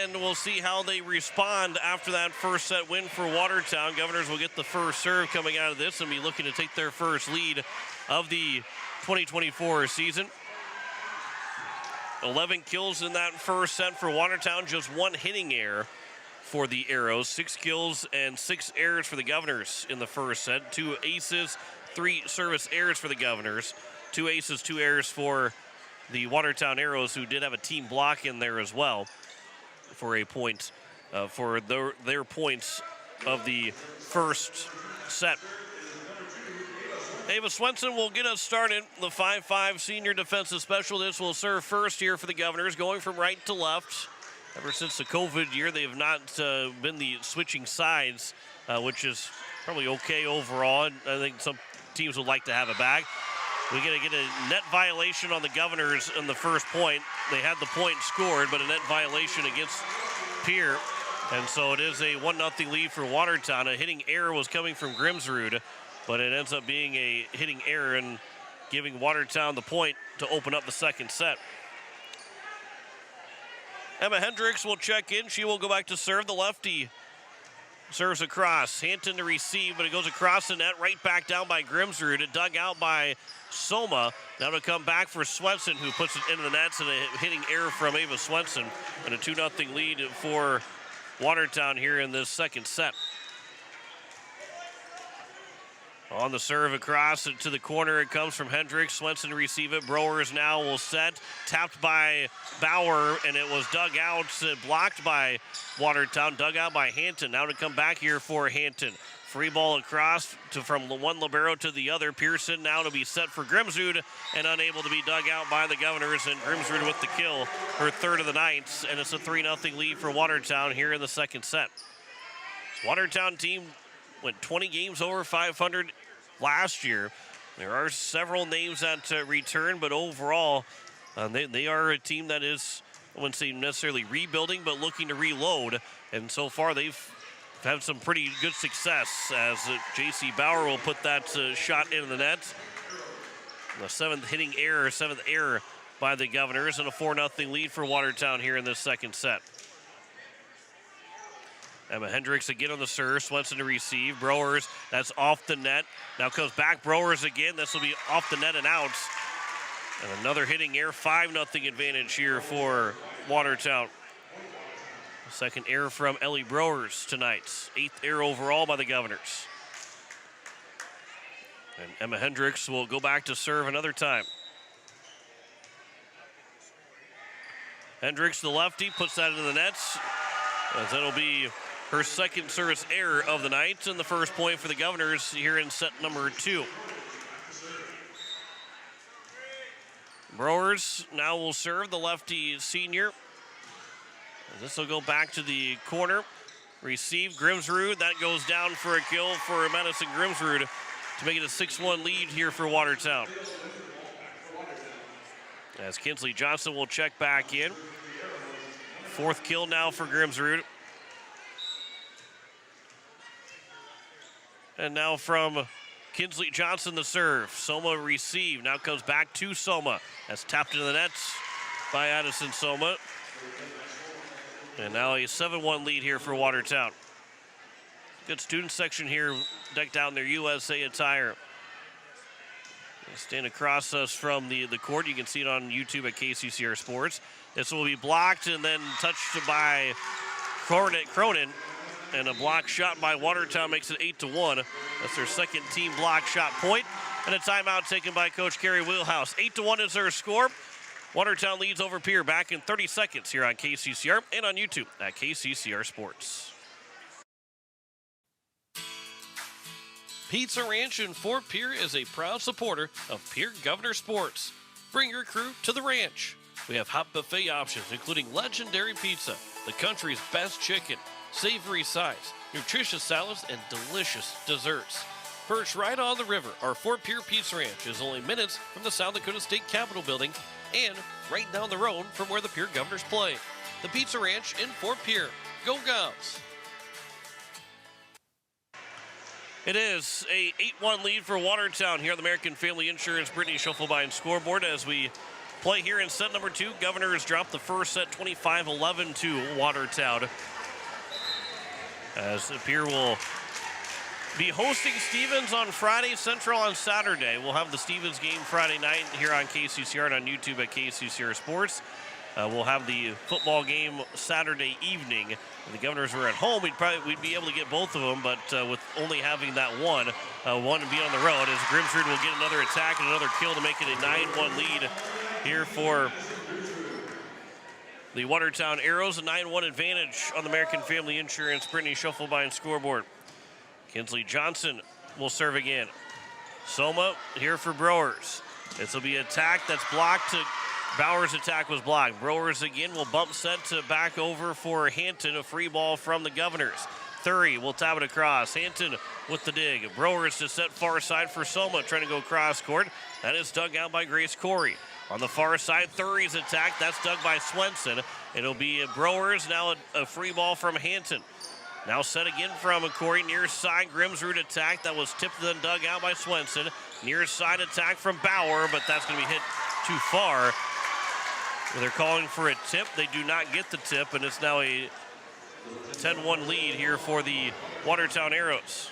and we'll see how they respond after that first set win for Watertown. Governors will get the first serve coming out of this and be looking to take their first lead of the 2024 season. 11 kills in that first set for Watertown, just one hitting error for the Arrows. 6 kills and 6 errors for the Governors in the first set. 2 aces, 3 service errors for the Governors. 2 aces, 2 errors for the Watertown Arrows, who did have a team block in there as well for a point, for their points of the first set. Ava Swenson will get us started. The 5'5" senior defensive specialist will serve first here for the Governors, going from right to left. Ever since the COVID year, they have not been the switching sides, which is probably okay overall. And I think some teams would like to have it back. We're going to get a net violation on the Governors in the first point. They had the point scored, but a net violation against Pierre. And so it is a 1-0 lead for Watertown. A hitting error was coming from Grimsrud, but it ends up being a hitting error and giving Watertown the point to open up the second set. Emma Hendricks will check in. She will go back to serve. The lefty serves across. Hanton to receive, but it goes across the net, right back down by Grimsrud. It dug out by Soma. Now to come back for Swenson, who puts it into the nets, and a hitting error from Ava Swenson. And a 2-0 lead for Watertown here in this second set. On the serve across to the corner, it comes from Hendricks. Swenson to receive it. Browers now will set. Tapped by Bauer, and it was dug out, blocked by Watertown, dug out by Hanton. Now to come back here for Hanton. Free ball across from one libero to the other. Pearson now to be set for Grimsrud, and unable to be dug out by the Governors, and Grimsrud with the kill, her third of the night, and it's a 3-0 lead for Watertown here in the second set. Watertown team went 20 games over 500 last year. There are several names that return, but overall, they are a team that is, I wouldn't say necessarily rebuilding, but looking to reload. And so far, they've had some pretty good success as J.C. Bauer will put that shot into the net. The seventh error by the Governors, and a 4-0 lead for Watertown here in this second set. Emma Hendricks again on the serve. Swenson to receive. Browers, that's off the net. Now comes back. Browers again. This will be off the net and out. And another hitting error. 5-0 advantage here for Watertown. Second error from Ellie Browers tonight. 8th error overall by the Governors. And Emma Hendricks will go back to serve another time. Hendricks, the lefty, puts that into the nets. As that'll be her second service error of the night, and the first point for the Governors here in set number 2. Browers now will serve, the lefty senior. This will go back to the corner. Receive Grimsrud. That goes down for a kill for Madison Grimsrud to make it a 6-1 lead here for Watertown. As Kinsley Johnson will check back in. 4th kill now for Grimsrud. And now from Kinsley Johnson, the serve. Soma receive. Now comes back to Soma. That's tapped into the nets by Addison Soma. And now a 7-1 lead here for Watertown. Good student section here, decked out in their USA attire. They stand across us from the court. You can see it on YouTube at KCCR Sports. This will be blocked and then touched by Cronin. And a block shot by Watertown makes it 8-1. That's their second team block shot point. And a timeout taken by Coach Kerry Wheelhouse. 8-1 is their score. Watertown leads over Pierre back in 30 seconds here on KCCR and on YouTube at KCCR Sports. Pizza Ranch in Fort Pierre is a proud supporter of Pierre Governor Sports. Bring your crew to the ranch. We have hot buffet options, including legendary pizza, the country's best chicken, savory sides, nutritious salads, and delicious desserts. Perched right on the river, our Fort Pierre Pizza Ranch is only minutes from the South Dakota State Capitol building and right down the road from where the Pierre Governors play. The Pizza Ranch in Fort Pierre. Go Gals! It is a 8-1 lead for Watertown here on the American Family Insurance Brittany Schuffelbein scoreboard as we play here in set number 2. Governors dropped the first set 25-11 to Watertown. As Pierre will be hosting Stevens on Friday, Central on Saturday. We'll have the Stevens game Friday night here on KCCR and on YouTube at KCCR Sports. We'll have the football game Saturday evening. If the Governors were at home, we'd be able to get both of them, but with only having that one to be on the road, as Grimsrud will get another attack and another kill to make it a 9-1 lead here for the Watertown Arrows. A 9-1 advantage on the American Family Insurance Brittany Schuffelbein scoreboard. Kinsley Johnson will serve again. Soma here for Browers. This will be an attack that's blocked. Bauer's attack was blocked. Browers again will bump set to back over for Hampton. A free ball from the Governors. Thury will tap it across. Hampton with the dig. Browers to set far side for Soma, trying to go cross court. That is dug out by Grace Corey. On the far side, Thury's attack. That's dug by Swenson. It'll be Browers. Now a free ball from Hampton. Now set again from Corey. Near side, Grimsrud attack. That was tipped and dug out by Swenson. Near side attack from Bauer, but that's going to be hit too far. They're calling for a tip. They do not get the tip, and it's now a 10-1 lead here for the Watertown Arrows.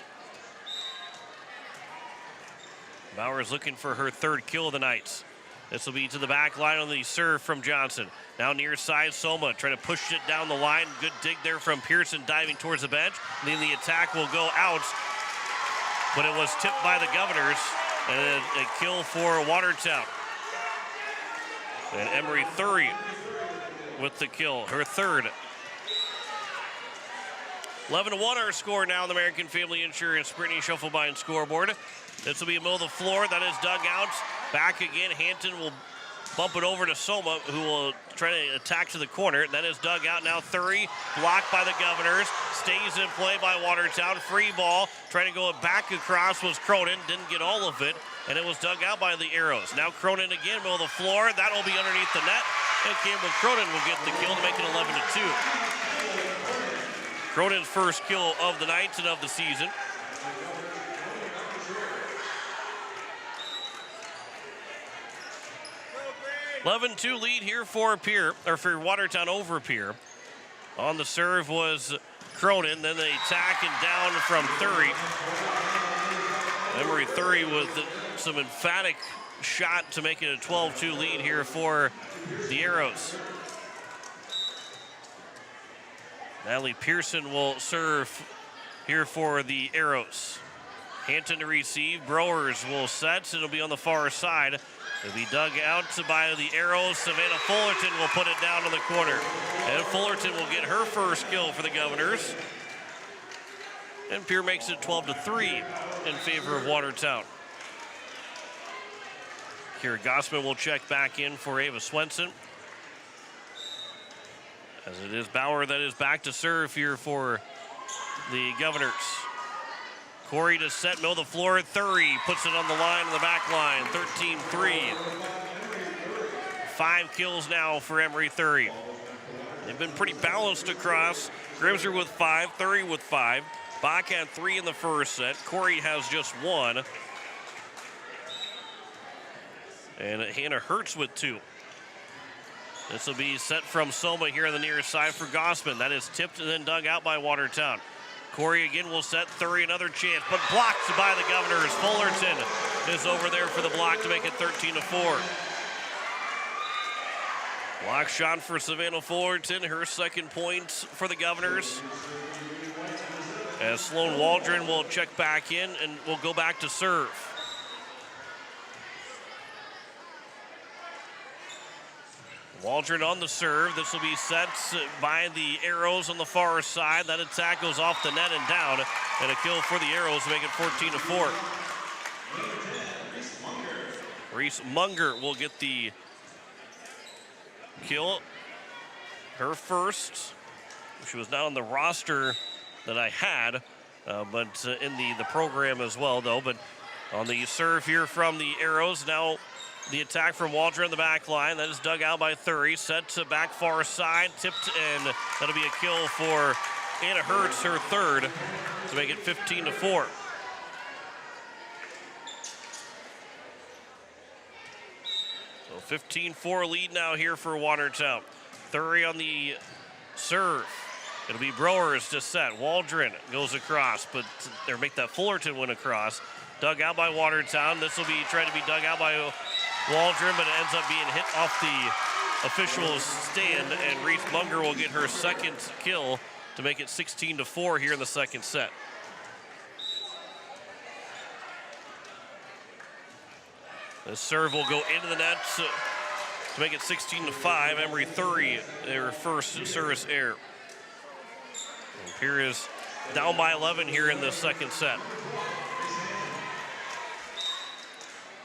Bauer is looking for her 3rd kill of the night. This will be to the back line on the serve from Johnson. Now near side, Soma trying to push it down the line. Good dig there from Pearson, diving towards the bench. And then the attack will go out, but it was tipped by the Governors, and a kill for Watertown. And Emery Thury with the kill, her 3rd. 11-1 our score now in the American Family Insurance Brittany Schuffelbein scoreboard. This will be a middle of the floor. That is dug out. Back again. Hampton will bump it over to Soma, who will try to attack to the corner. That is dug out now. Thury blocked by the Governors. Stays in play by Watertown. Free ball. Trying to go back across was Cronin. Didn't get all of it. And it was dug out by the Arrows. Now Cronin again, middle of the floor. That will be underneath the net. And Campbell Cronin will get the kill to make it 11-2. Cronin's first kill of the night and of the season. (11-2) lead here for Pierre, or for Watertown over Pierre. On the serve was Cronin. Then the attack and down from Thury. Emery Thury with some emphatic shot to make it a 12-2 lead here for the Arrows. Natalie Pearson will serve here for the Arrows. Hampton to receive. Browers will set. It'll be on the far side. It'll be dug out by the Arrows. Savannah Fullerton will put it down in the corner. And Fullerton will get her first kill for the Governors. And Pierre makes it 12-3 in favor of Watertown. Kira Gossman will check back in for Ava Swenson. As it is Bauer that is back to serve here for the Governors. Corey to set, middle of the floor, Thury puts it on the line, on the back line, 13-3. 5 kills now for Emery Thury. They've been pretty balanced across. Grimsrud with 5, Thury with 5. Bach had 3 in the first set. Corey has just 1. And Hannah Hertz with 2. This will be set from Soma here on the near side for Gossman. That is tipped and then dug out by Watertown. Corey again will set Thury another chance, but blocked by the Governors. Fullerton is over there for the block to make it 13-4. Block shot for Savannah Fullerton, her second point for the Governors. As Sloan Waldron will check back in and will go back to serve. Waldron on the serve. This will be set by the Arrows on the far side. That attack goes off the net and down. And a kill for the Arrows to make it 14-4. Reese Munger will get the kill. Her first. She was not on the roster that I had, but in the program as well, though. But on the serve here from the Arrows, now the attack from Waldron on the back line. That is dug out by Thury. Set to back far side. Tipped, and that'll be a kill for Anna Hertz, her third, to make it 15-4. So 15-4 lead now here for Watertown. Thury on the serve. It'll be Browers to set. Waldron goes across, but they'll make that Fullerton win across. Dug out by Watertown. This will be trying to be dug out by Waldron, but it ends up being hit off the official's stand, and Reese Munger will get her second kill to make it 16-4 here in the second set. The serve will go into the net to make it 16-5. Emery Thury, their first service error. And Pierre is down by 11 here in the second set.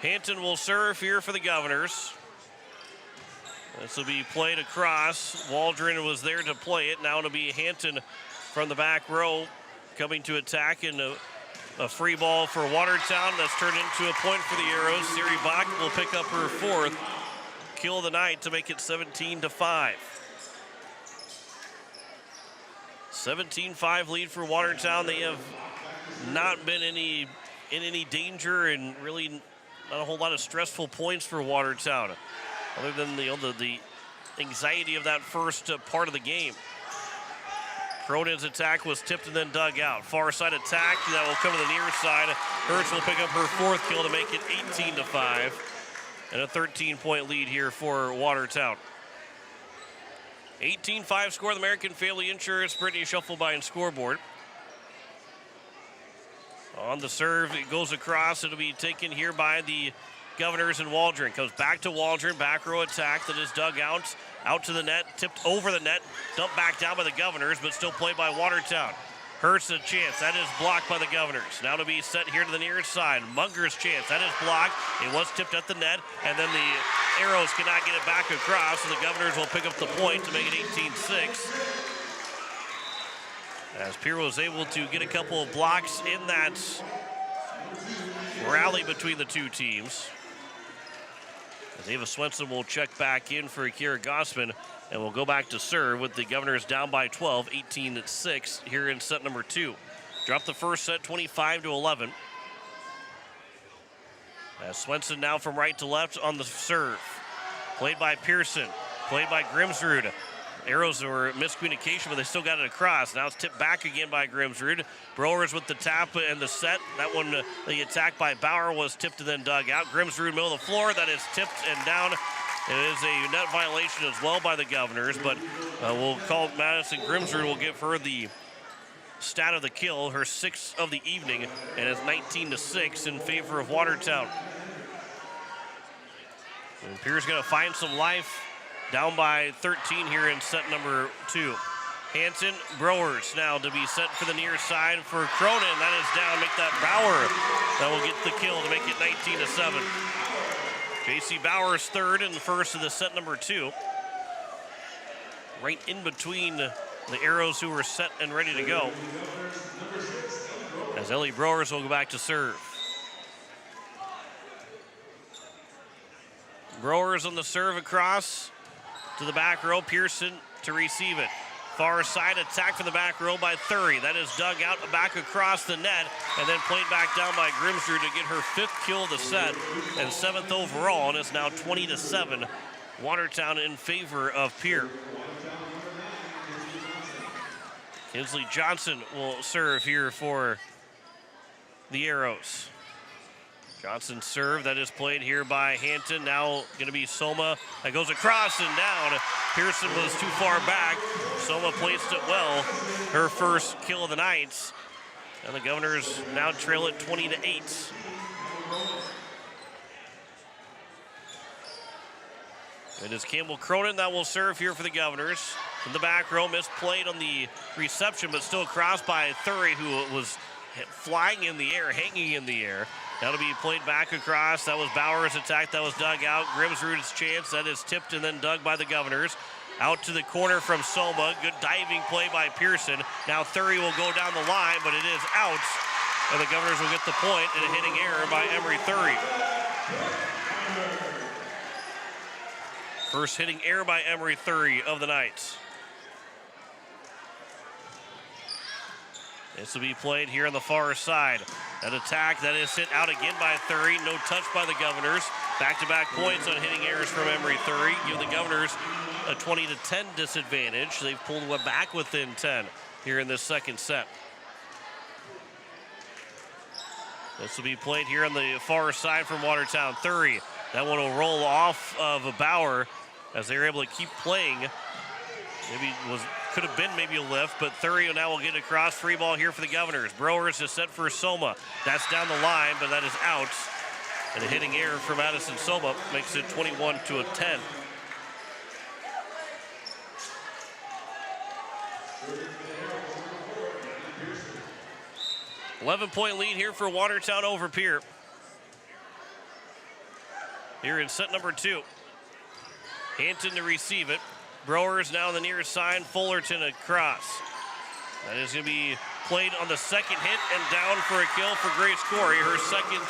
Hampton will serve here for the Governors. This will be played across. Waldron was there to play it. Now it'll be Hampton from the back row coming to attack, and a free ball for Watertown. That's turned into a point for the Arrows. Siri Bach will pick up her fourth kill of the night to make it 17-5. 17-5 lead for Watertown. They have not been in any danger, and really not a whole lot of stressful points for Watertown, other than the anxiety of that first part of the game. Cronin's attack was tipped and then dug out. Far side attack, that will come to the near side. Hertz will pick up her fourth kill to make it 18-5. And a 13-point lead here for Watertown. 18-5 score, the American Family Insurance, Brittany Schuffelbein scoreboard. On the serve, it goes across. It'll be taken here by the Governors, and Waldron comes back to Waldron. Back row attack that is dug out to the net, tipped over the net, dumped back down by the Governors, but still played by Watertown. Hertz a chance. That is blocked by the Governors. Now to be set here to the near side. Munger's chance. That is blocked. It was tipped at the net, and then the Arrows cannot get it back across, so the Governors will pick up the point to make it 18-6. As Pierre was able to get a couple of blocks in that rally between the two teams. As Ava Swenson will check back in for Akira Gossman, and we'll go back to serve with the Governors down by 12, 18-6 here in set number 2. Dropped the first set 25-11. As Swenson now from right to left on the serve. Played by Pearson, played by Grimsrud. Arrows were miscommunication, but they still got it across. Now it's tipped back again by Grimsrud. Browers with the tap and the set. That one, the attack by Bauer was tipped and then dug out. Grimsrud middle of the floor. That is tipped and down. It is a net violation as well by the Governors, but we'll call Madison Grimsrud. Will give her the stat of the kill, her 6th of the evening, and it's 19-6 in favor of Watertown. And Pierre's going to find some life. Down by 13 here in set number 2. Hanson, Browers now to be set for the near side for Cronin. That is down, make that Bauer. That will get the kill to make it 19-7. J.C. Bauer's third and the first of the set number 2. Right in between the Arrows who were set and ready to go. As Ellie Brewers will go back to serve. Brewers on the serve across to the back row. Pearson to receive it. Far side attack from the back row by Thury. That is dug out back across the net and then played back down by Grimsrud to get her 5th kill of the set and 7th overall, and it's now 20-7. Watertown in favor of Pierre. Kinsley Johnson will serve here for the Arrows. Johnson serve that is played here by Hampton. Now going to be Soma. That goes across and down. Pearson was too far back. Soma placed it well. Her first kill of the night. And the Governors now trail it 20-8. It is Campbell Cronin that will serve here for the Governors. In the back row, misplayed on the reception, but still crossed by Thury, who was flying in the air, hanging in the air. That'll be played back across. That was Bauer's attack. That was dug out. Grimsrud's chance. That is tipped and then dug by the Governors. Out to the corner from Soma. Good diving play by Pearson. Now Thury will go down the line, but it is out. And the Governors will get the point and a hitting error by Emery Thury. First hitting error by Emery Thury of the night. This will be played here on the far side. That attack, that is hit out again by Thury. No touch by the Governors. Back-to-back points on hitting errors from Emery Thury. Give the Governors a 20-10 disadvantage. They've pulled back within 10 here in this second set. This will be played here on the far side from Watertown. Thury, that one will roll off of a Bauer as they were able to keep playing. Maybe could have been maybe a lift, but Thury now will get across. Free ball here for the Governors. Brewers is set for Soma. That's down the line, but that is out. And a hitting error for Madison Soma makes it 21-10. $11-point lead here for Watertown over Pierre. Here in set number 2. Hampton to receive it. Brewers now on the near side. Fullerton across. That is going to be played on the second hit and down for a kill for Grace Corey. Her second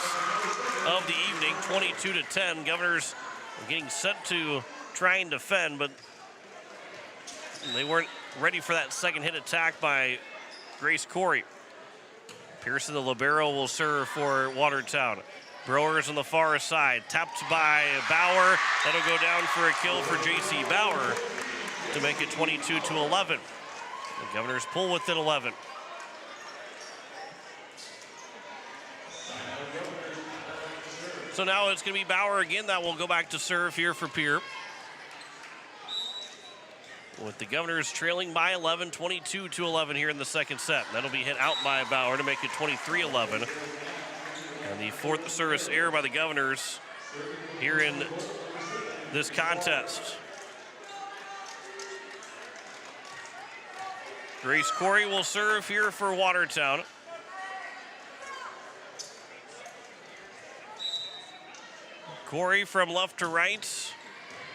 of the evening, 22-10. Governors getting set to try and defend, but they weren't ready for that second hit attack by Grace Corey. Pearson, the libero, will serve for Watertown. Brewers on the far side, tapped by Bauer. That'll go down for a kill for J.C. Bauer to make it 22-11. The Governors pull within 11. So now it's going to be Bauer again that will go back to serve here for Pierre. With the Governors trailing by 11, 22-11 here in the second set. That'll be hit out by Bauer to make it 23-11. And the fourth service error by the Governors here in this contest. Grace Corey will serve here for Watertown. Corey from left to right.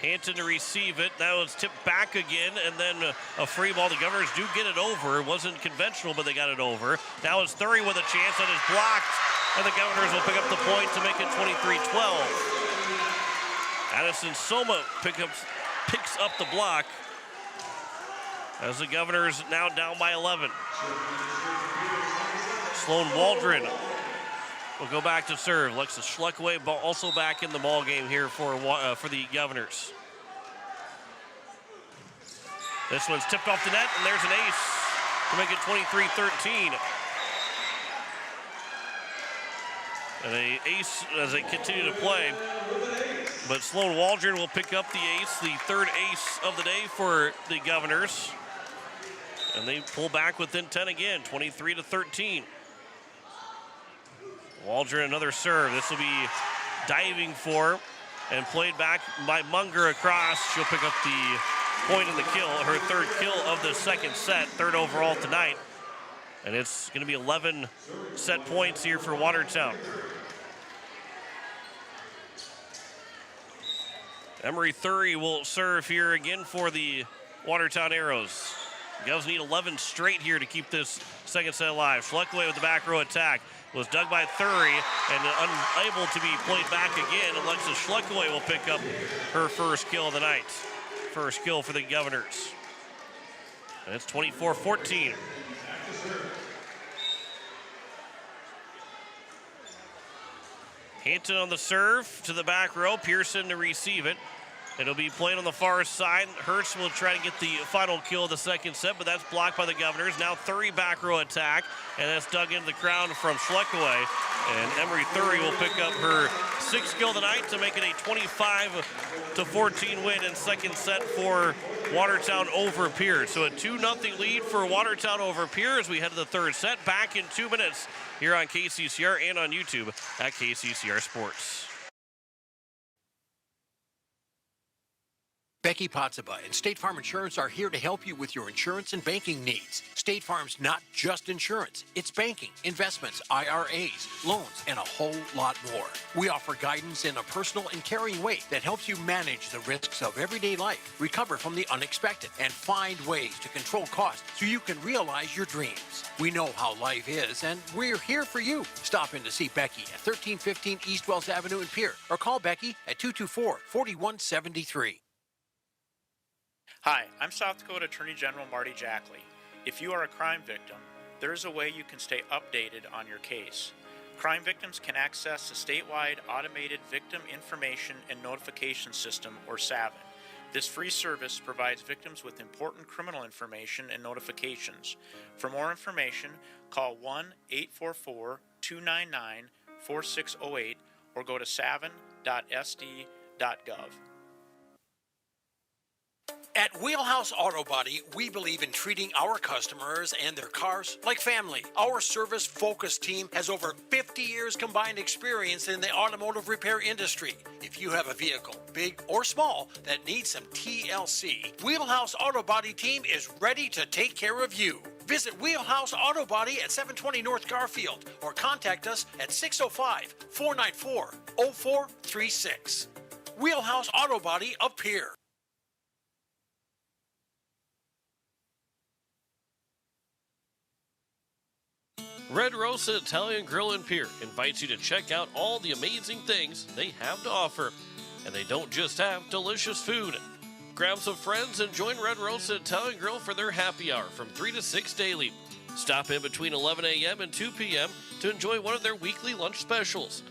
Hampton to receive it. That was tipped back again, and then a free ball. The Governors do get it over. It wasn't conventional, but they got it over. Now it's Thury with a chance that is blocked, and the Governors will pick up the point to make it 23-12. Addison Soma picks up the block as the Governors now down by 11. Sloan Waldron will go back to serve. Alexis Schleckway also back in the ball game here for the Governors. This one's tipped off the net, and there's an ace to make it 23-13. And an ace as they continue to play. But Sloan Waldron will pick up the ace, the third ace of the day for the Governors. And they pull back within 10 again, 23-13. Waldron another serve. This will be diving for and played back by Munger across. She'll pick up the point in the kill, her third kill of the second set, third overall tonight. And it's going to be 11 set points here for Watertown. Emery Thury will serve here again for the Watertown Arrows. Govs need 11 straight here to keep this second set alive. Schleckaway with the back row attack. Was dug by Thury and unable to be played back again. Alexis Schleckaway will pick up her first kill of the night. First kill for the Governors. And it's 24-14. Hinton on the serve to the back row. Pearson to receive it. It'll be played on the far side. Hertz will try to get the final kill of the second set, but that's blocked by the Governors. Now Thury back row attack, and that's dug into the crown from Schleckaway. And Emery Thury will pick up her sixth kill tonight to make it a 25-14 win in second set for Watertown over Pierre. So a 2-0 lead for Watertown over Pierre as we head to the third set. Back in 2 minutes here on KCCR and on YouTube at KCCR Sports. Becky Potsuba and State Farm Insurance are here to help you with your insurance and banking needs. State Farm's not just insurance. It's banking, investments, IRAs, loans, and a whole lot more. We offer guidance in a personal and caring way that helps you manage the risks of everyday life, recover from the unexpected, and find ways to control costs so you can realize your dreams. We know how life is, and we're here for you. Stop in to see Becky at 1315 East Wells Avenue in Pierre, or call Becky at 224-4173. Hi, I'm South Dakota Attorney General Marty Jackley. If you are a crime victim, there is a way you can stay updated on your case. Crime victims can access the statewide Automated Victim Information and Notification System, or SAVIN. This free service provides victims with important criminal information and notifications. For more information, call 1-844-299-4608 or go to savin.sd.gov. At Wheelhouse Auto Body, we believe in treating our customers and their cars like family. Our service-focused team has over 50 years combined experience in the automotive repair industry. If you have a vehicle, big or small, that needs some TLC, Wheelhouse Auto Body team is ready to take care of you. Visit Wheelhouse Auto Body at 720 North Garfield or contact us at 605-494-0436. Wheelhouse Auto Body of Pierre. Red Rosa Italian Grill and Pier invites you to check out all the amazing things they have to offer. And they don't just have delicious food. Grab some friends and join Red Rosa Italian Grill for their happy hour from 3 to 6 daily. Stop in between 11 a.m. and 2 p.m. to enjoy one of their weekly lunch specials.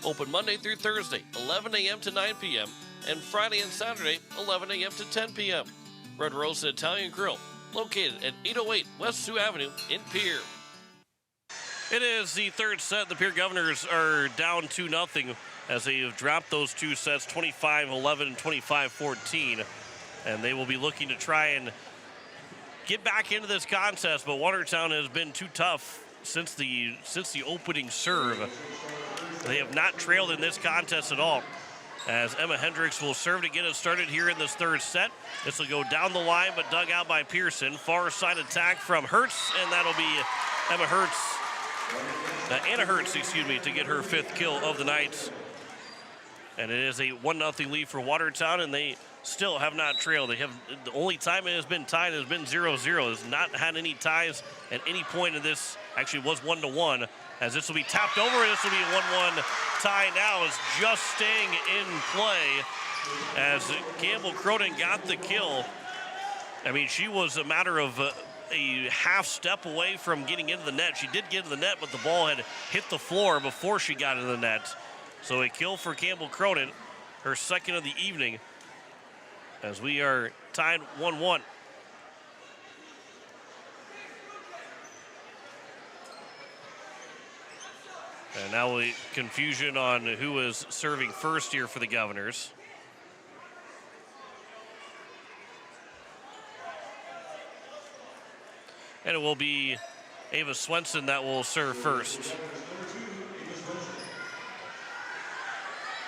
Open Monday through Thursday, 11 a.m. to 9 p.m. and Friday and Saturday, 11 a.m. to 10 p.m. Red Rosa Italian Grill, located at 808 West Sioux Avenue in Pier. It is the third set. The Pierre Governors are down 2-0 as they have dropped those two sets, 25-11 and 25-14. And they will be looking to try and get back into this contest, but Watertown has been too tough since the opening serve. They have not trailed in this contest at all. As Emma Hendricks will serve to get us started here in this third set. This will go down the line, but dug out by Pearson. Far side attack from Hertz, and that'll be Anna Hertz, to get her fifth kill of the night. And it is a 1-0 lead for Watertown, and they still have not trailed. The only time it has been tied has been 0-0. Has not had any ties at any point in this. Actually, was 1-1. As this will be tapped over, and this will be a 1-1 tie now. Is just staying in play as Campbell Cronin got the kill. I mean, she was a matter of a half step away from getting into the net. She did get into the net, but the ball had hit the floor before she got into the net. So a kill for Campbell Cronin, her second of the evening, as we are tied 1-1. And now confusion on who is serving first here for the Governors. And it will be Ava Swenson that will serve first.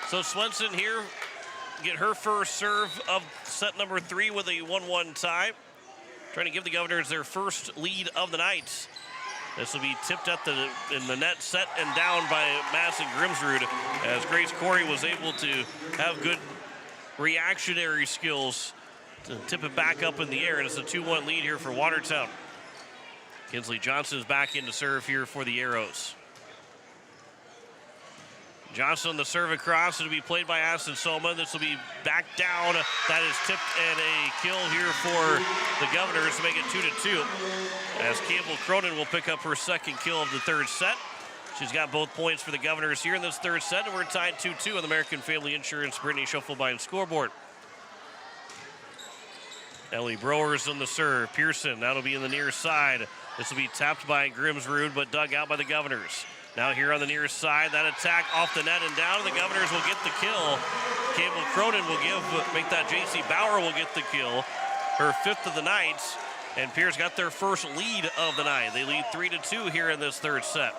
So Swenson here get her first serve of set number 3 with a 1-1 tie. Trying to give the Governors their first lead of the night. This will be tipped at in the net, set and down by Madison Grimsrud, as Grace Corey was able to have good reactionary skills to tip it back up in the air, and it's a 2-1 lead here for Watertown. Kinsley Johnson is back in to serve here for the Arrows. Johnson on the serve across. It'll be played by Aston Soma. This will be back down. That is tipped and a kill here for the Governors to make it 2-2. As Campbell Cronin will pick up her second kill of the third set. She's got both points for the Governors here in this third set, and we're tied 2-2 on the American Family Insurance Brittany Schuffelbein scoreboard. Ellie Browers on the serve. Pearson, that'll be in the near side. This will be tapped by Grimsrud, but dug out by the Governors. Now here on the near side, that attack off the net and down. The Governors will get the kill. Campbell Cronin will make that J.C. Bauer will get the kill. Her fifth of the night. And Pierre's got their first lead of the night. They lead 3-2 here in this third set.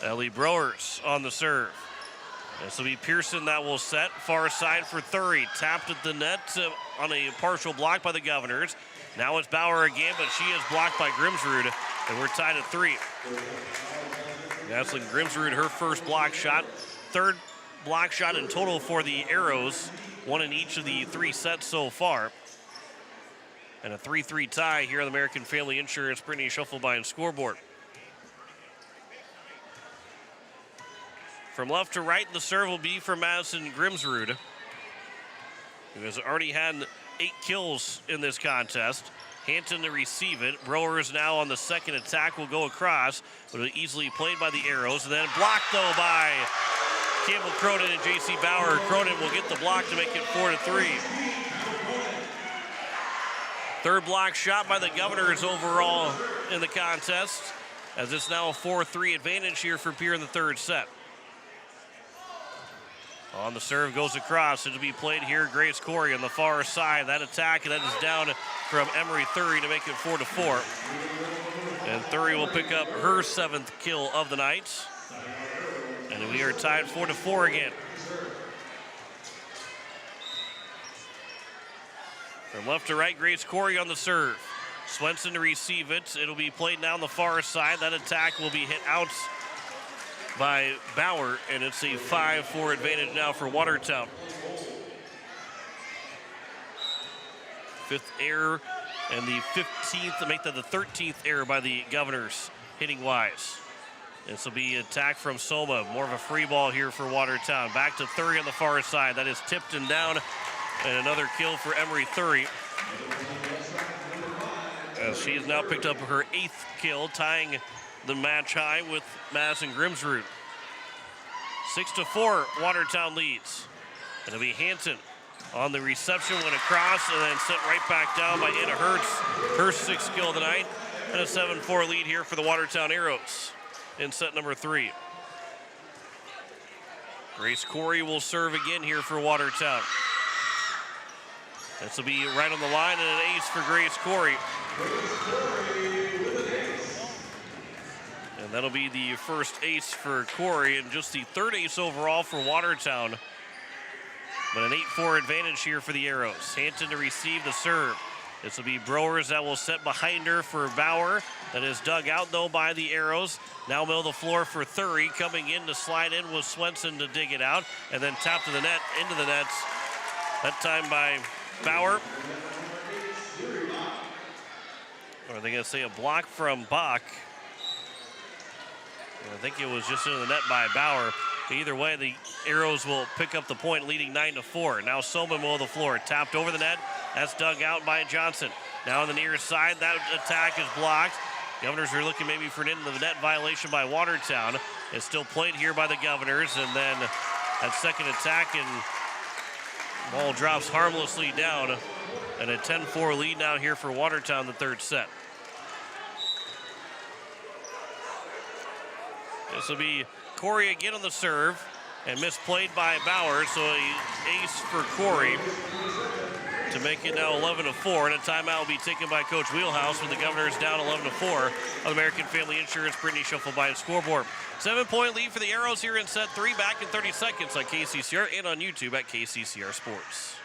Ellie Browers on the serve. This will be Pearson that will set. Far side for Thury. Tapped at the net on a partial block by the Governors. Now it's Bauer again, but she is blocked by Grimsrud. And we're tied at 3. Jocelyn Grimsrud, her first block shot. Third block shot in total for the Arrows. One in each of the 3 sets so far. And a 3-3 tie here on the American Family Insurance Brittany Schuffelbein scoreboard. From left to right, the serve will be for Madison Grimsrud, who has already had 8 kills in this contest. Hanton to receive it. Browers now on the second attack will go across, but easily played by the Arrows. And then blocked, though, by Campbell Cronin and J.C. Bauer. Cronin will get the block to make it 4-3. Third block shot by the Governors overall in the contest, as it's now a 4-3 advantage here for Pierre in the third set. On the serve goes across. It'll be played here. Grace Corey on the far side. That attack, and that is down from Emery Thury to make it 4-4. And Thury will pick up her 7th kill of the night. And we are tied 4-4 again. From left to right, Grace Corey on the serve. Swenson to receive it. It'll be played down the far side. That attack will be hit out by Bauer, and it's a 5-4 advantage now for Watertown. 5th error and the 15th to make that the 13th error by the Governors hitting wise. This will be attack from Soma. More of a free ball here for Watertown. Back to Thury on the far side. That is tipped and down, and another kill for Emery Thury. As she has now picked up her 8th kill, tying the match high with Madison Grimsrud. 6-4, Watertown leads. It'll be Hanson on the reception, went across, and then sent right back down by Anna Hertz. Her 6th kill of the night, and a 7-4 lead here for the Watertown Arrows in set number 3. Grace Corey will serve again here for Watertown. This will be right on the line, and an ace for Grace Corey. And that'll be the first ace for Corey, and just the 3rd ace overall for Watertown. But an 8-4 advantage here for the Arrows. Hanton to receive the serve. This will be Browers that will set behind her for Bauer. That is dug out, though, by the Arrows. Now middle of the floor for Thury. Coming in to slide in was Swenson to dig it out. And then tap to the net, into the nets. That time by Bauer. Or are they going to say a block from Bach? I think it was just into the net by Bauer. Either way, the Arrows will pick up the point, leading 9-4. Now Soman will the floor, tapped over the net. That's dug out by Johnson. Now on the near side, that attack is blocked. Governors are looking maybe for an into the net violation by Watertown. It's still played here by the Governors, and then that second attack, and ball drops harmlessly down. And a 10-4 lead now here for Watertown, the third set. This will be Corey again on the serve, and misplayed by Bauer, so a ace for Corey to make it now 11-4, and a timeout will be taken by Coach Wheelhouse with the Governors down 11-4 on American Family Insurance Brittany Schuffelbein scoreboard. 7-point lead for the Arrows here in set 3, back in 30 seconds on KCCR and on YouTube at KCCR Sports.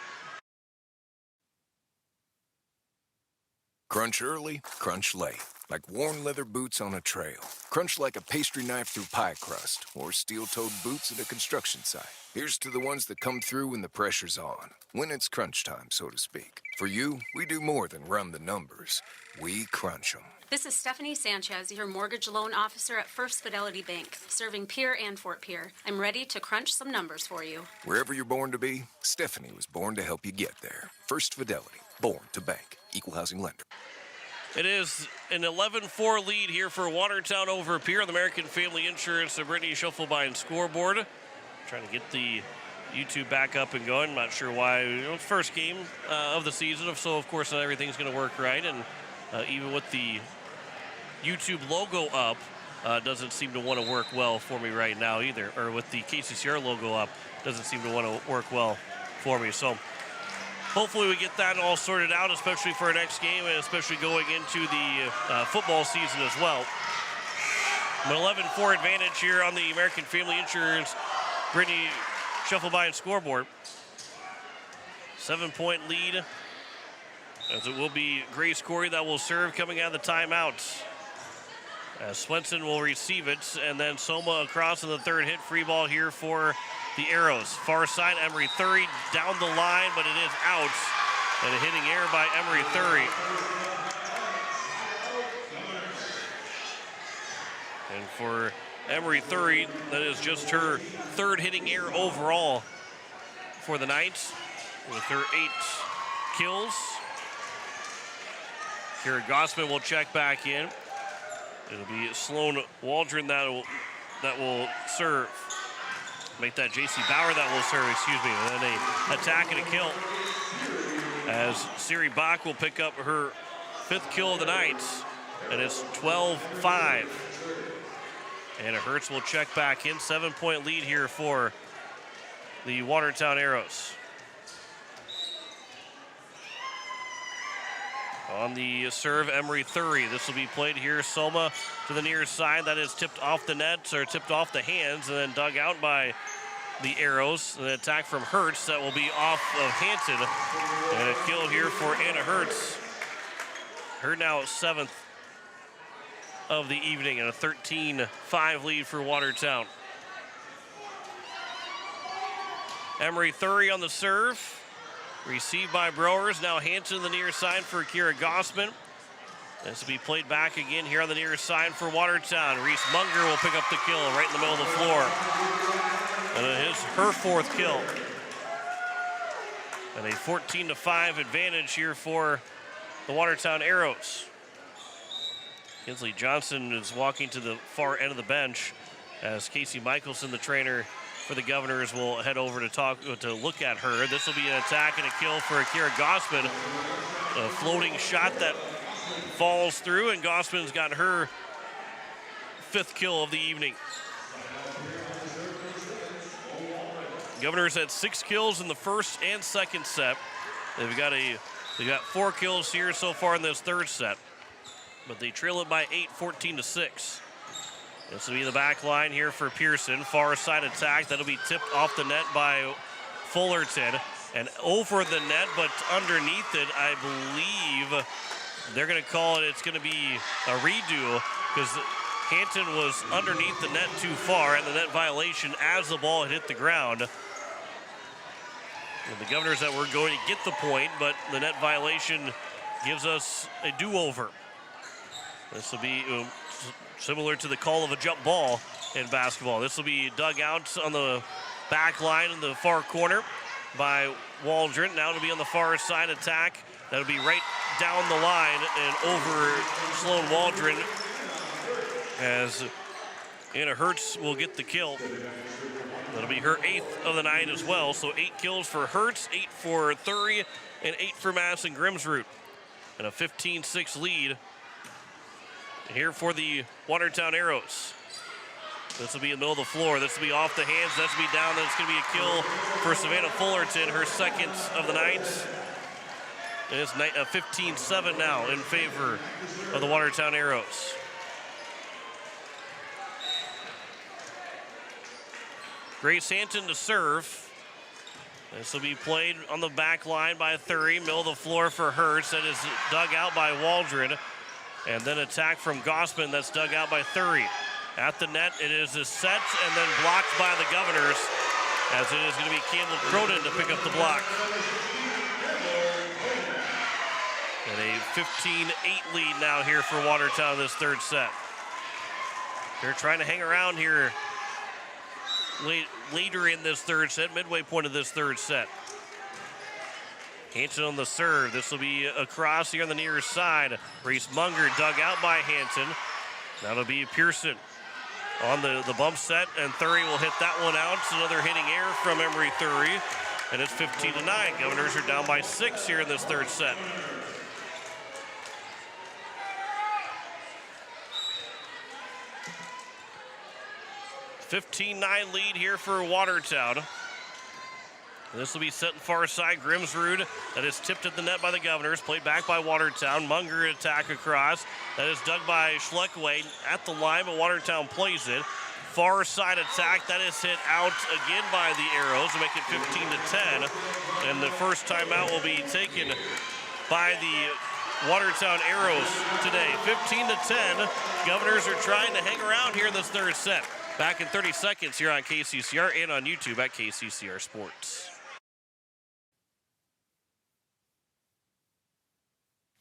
Crunch early, crunch late. like worn leather boots on a trail, crunch like a pastry knife through pie crust, or steel-toed boots at a construction site. Here's to the ones that come through when the pressure's on, when it's crunch time, so to speak. For you, we do more than run the numbers. We crunch them. This is Stephanie Sanchez, your mortgage loan officer at First Fidelity Bank, serving Pierre and Fort Pierre. I'm ready to crunch some numbers for you. Wherever you're born to be, Stephanie was born to help you get there. First Fidelity, born to bank. Equal housing lender. It is an 11-4 lead here for Watertown over Pierre. The American Family Insurance, the Brittany Schuffelbein scoreboard. Trying to get the YouTube back up and going. Not sure why. First game of the season, so of course everything's going to work right. And even with the YouTube logo up, doesn't seem to want to work well for me right now either. Or with the KCCR logo up, doesn't seem to want to work well for me. So hopefully we get that all sorted out, especially for our next game, and especially going into the football season as well. An 11-4 advantage here on the American Family Insurance Brittany Schuffelbein scoreboard. 7-point lead, as it will be Grace Corey that will serve coming out of the timeouts. As Swenson will receive it, and then Soma across in the third hit. Free ball here for the Arrows. Far side, Emery Thury down the line, but it is out. And a hitting error by Emery Thury. And for Emery Thury, that is just her third hitting error overall for the Knights, with her 8 kills. Kira Gossman will check back in. It'll be Sloan Waldron that will serve. Make that J.C. Bauer that will serve, excuse me. And then an attack and a kill. As Siri Bach will pick up her 5th kill of the night. And it's 12-5. And Hertz will check back in. 7-point lead here for the Watertown Arrows. On the serve, Emery Thury. This will be played here. Soma to the near side. That is tipped off the net, or tipped off the hands, and then dug out by the Arrows. An attack from Hertz that will be off of Hanson. And a kill here for Anna Hertz. Her now 7th of the evening, and a 13-5 lead for Watertown. Emery Thury on the serve. Received by Browers. Now Hanson to the near side for Kira Gossman. This will be played back again here on the near side for Watertown. Reese Munger will pick up the kill right in the middle of the floor. And it is her 4th kill. And a 14-5 advantage here for the Watertown Arrows. Kinsley Johnson is walking to the far end of the bench as Casey Michelson, the trainer for the Governors, will head over to look at her. This will be an attack and a kill for Kira Gossman. A floating shot that falls through, and Gossman's got her 5th kill of the evening. Governors had 6 kills in the first and second set. They've got 4 kills here so far in this third set, but they trail it by 8, 14-6. This will be the back line here for Pearson. Far side attack. That'll be tipped off the net by Fullerton. And over the net, but underneath it, I believe they're going to call it, it's going to be a redo, because Hanton was underneath the net too far, and the net violation as the ball had hit the ground. And the Governors that were going to get the point, but the net violation gives us a do-over. This will be similar to the call of a jump ball in basketball. This will be dug out on the back line in the far corner by Waldron. Now it'll be on the far side attack. That'll be right down the line and over Sloan Waldron, as Anna Hertz will get the kill. That'll be her 8th of the night as well. So 8 kills for Hertz, 8 for Thury, and 8 for Madison Grimsrud. And a 15-6 lead here for the Watertown Arrows. This will be in the middle of the floor. This will be off the hands. This will be down. Then it's going to be a kill for Savannah Fullerton, her 2nd of the night. And it's 15-7 now in favor of the Watertown Arrows. Grace Hanton to serve. This will be played on the back line by Thury. Middle of the floor for Hertz. That is dug out by Waldron. And then attack from Gossman that's dug out by Thury. At the net, it is a set and then blocked by the Governors, as it is going to be Campbell Cronin to pick up the block. And a 15-8 lead now here for Watertown this third set. They're trying to hang around here later in this third set, midway point of this third set. Hanson on the serve. This will be across here on the near side. Reese Munger dug out by Hanson. That'll be Pearson on the bump set, and Thury will hit that one out. It's another hitting error from Emery Thury, and it's 15-9. Governors are down by 6 here in this third set. (15-9) lead here for Watertown. This will be set far side. Grimsrud, that is tipped at the net by the Governors, played back by Watertown. Munger attack across. That is dug by Schleckaway at the line, but Watertown plays it. Far side attack, that is hit out again by the Arrows to make it 15-10. And the first timeout will be taken by the Watertown Arrows today. 15-10. Governors are trying to hang around here in this third set. Back in 30 seconds here on KCCR and on YouTube at KCCR Sports.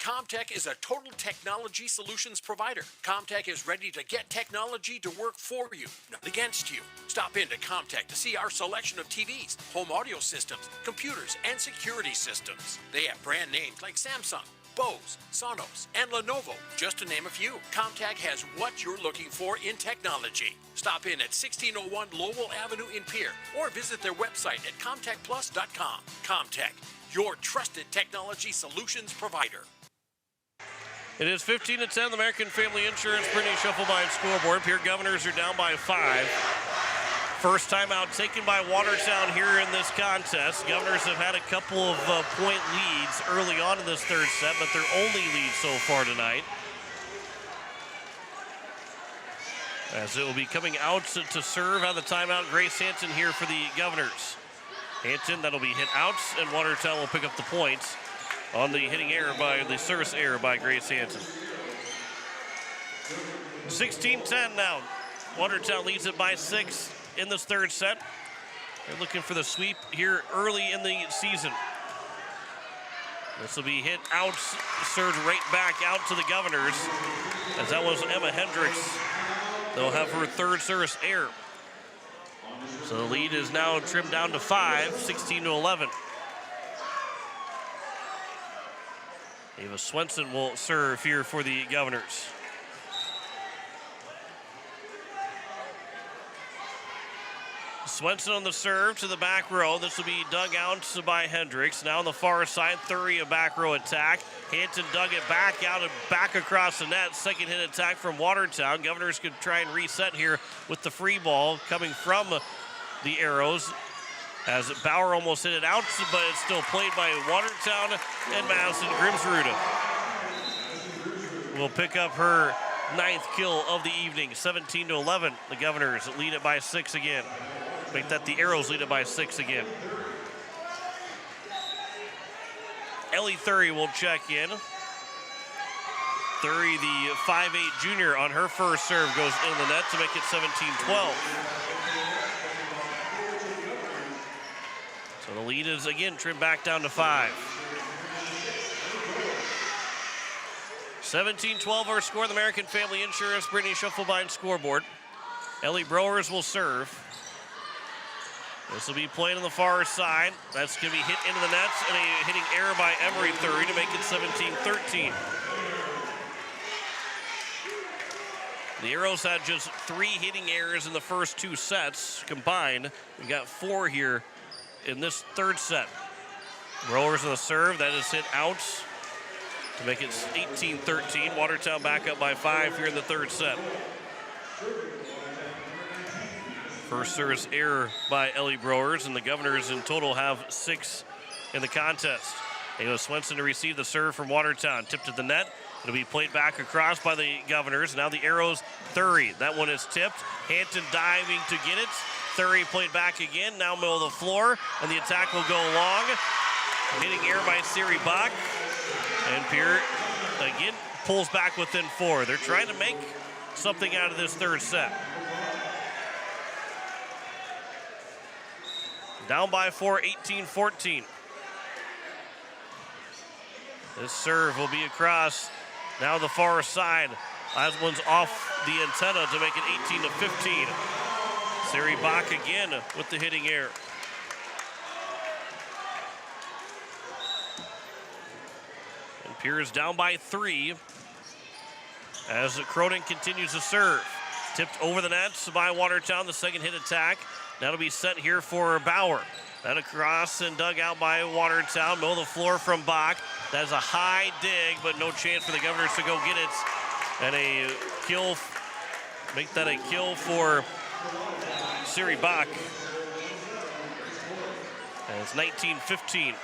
Comtech is a total technology solutions provider. Comtech is ready to get technology to work for you, not against you. Stop into Comtech to see our selection of TVs, home audio systems, computers, and security systems. They have brand names like Samsung, Bose, Sonos, and Lenovo, just to name a few. Comtech has what you're looking for in technology. Stop in at 1601 Lowell Avenue in Pierre or visit their website at comtechplus.com. Comtech, your trusted technology solutions provider. It is 15-10, the American Family Insurance Brittany Shufflebine scoreboard. Pierre Governors are down by 5. First timeout taken by Watertown here in this contest. Governors have had a couple of point leads early on in this third set, but their only lead so far tonight. As it will be coming out to serve out of the timeout, Grace Hanson here for the Governors. Hanson, that'll be hit out, and Watertown will pick up the points on the hitting error by the service error by Grace Hanson. 16-10 now. Watertown leads it by 6 in this third set. They're looking for the sweep here early in the season. This will be hit out, served right back out to the Governors, as that was Emma Hendricks. They'll have her third service error. So the lead is now trimmed down to 5, 16-11. Ava Swenson will serve here for the Governors. Swenson on the serve to the back row. This will be dug out by Hendricks. Now on the far side, Thury, a back row attack. Hanson dug it back out and back across the net. Second hit attack from Watertown. Governors could try and reset here with the free ball coming from the Arrows. As Bauer almost hit it out, but it's still played by Watertown, and Madison Grimsrud will pick up her 9th kill of the evening. 17-11. The Governors lead it by 6 again. Make that the Arrows lead it by 6 again. Ellie Thury will check in. Thury, the 5'8" junior, on her first serve goes in the net to make it 17-12. So the lead is again trimmed back down to 5. 17-12 our score. The American Family Insurance Brittany Shufflebine scoreboard. Ellie Browers will serve. This will be played on the far side. That's going to be hit into the nets, and a hitting error by Emery Thury to make it 17-13. The Arrows had just 3 hitting errors in the first 2 sets combined. We got 4 here in this third set. Browers on the serve. That is hit out to make it 18-13. Watertown back up by 5 here in the third set. First service error by Ellie Browers, and the Governors in total have 6 in the contest. Ava Swenson to receive the serve from Watertown. Tipped to the net. It'll be played back across by the Governors. Now the Arrows, Thury. That one is tipped. Hanson diving to get it. Thury played back again. Now middle of the floor, and the attack will go long. Hitting error by Siri Bach. And Pierre again pulls back within 4. They're trying to make something out of this third set. Down by 4, 18-14. This serve will be across now the far side. Last one's off the antenna to make it 18-15. Siri Bach again with the hitting error. And Pierre's down by 3 as Cronin continues to serve. Tipped over the nets by Watertown, the second hit attack. That'll be set here for Bauer. That across and dug out by Watertown. Middle of the floor from Bach. That is a high dig, but no chance for the Governors to go get it. And a kill, make that a kill for Siri Bach. And it's 19-15.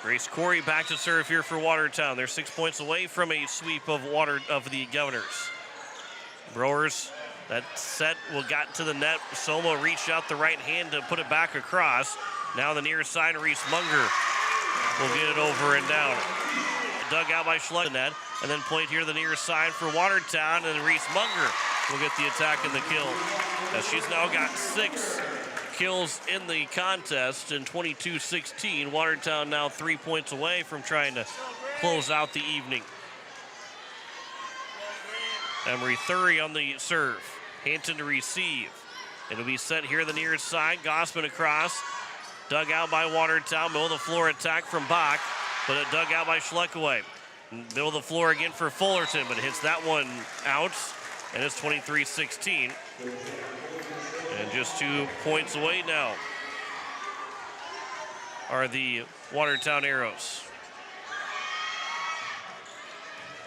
Grace Corey back to serve here for Watertown. They're 6 points away from a sweep of the Governors. Brewers, that set got to the net. Soma reached out the right hand to put it back across. Now the near side, Reese Munger will get it over and down. Dug out by Schlegenet, and then played here the near side for Watertown, and Reese Munger will get the attack and the kill. As she's now got 6 kills in the contest in 22-16. Watertown now 3 points away from trying to close out the evening. Emery Thury on the serve. Hanton to receive. It'll be set here the near side. Gossman across. Dug out by Watertown. Middle of the floor attack from Bach, but it dug out by Schleckaway. Middle of the floor again for Fullerton, but hits that one out, and it's 23-16. And just 2 points away now are the Watertown Arrows.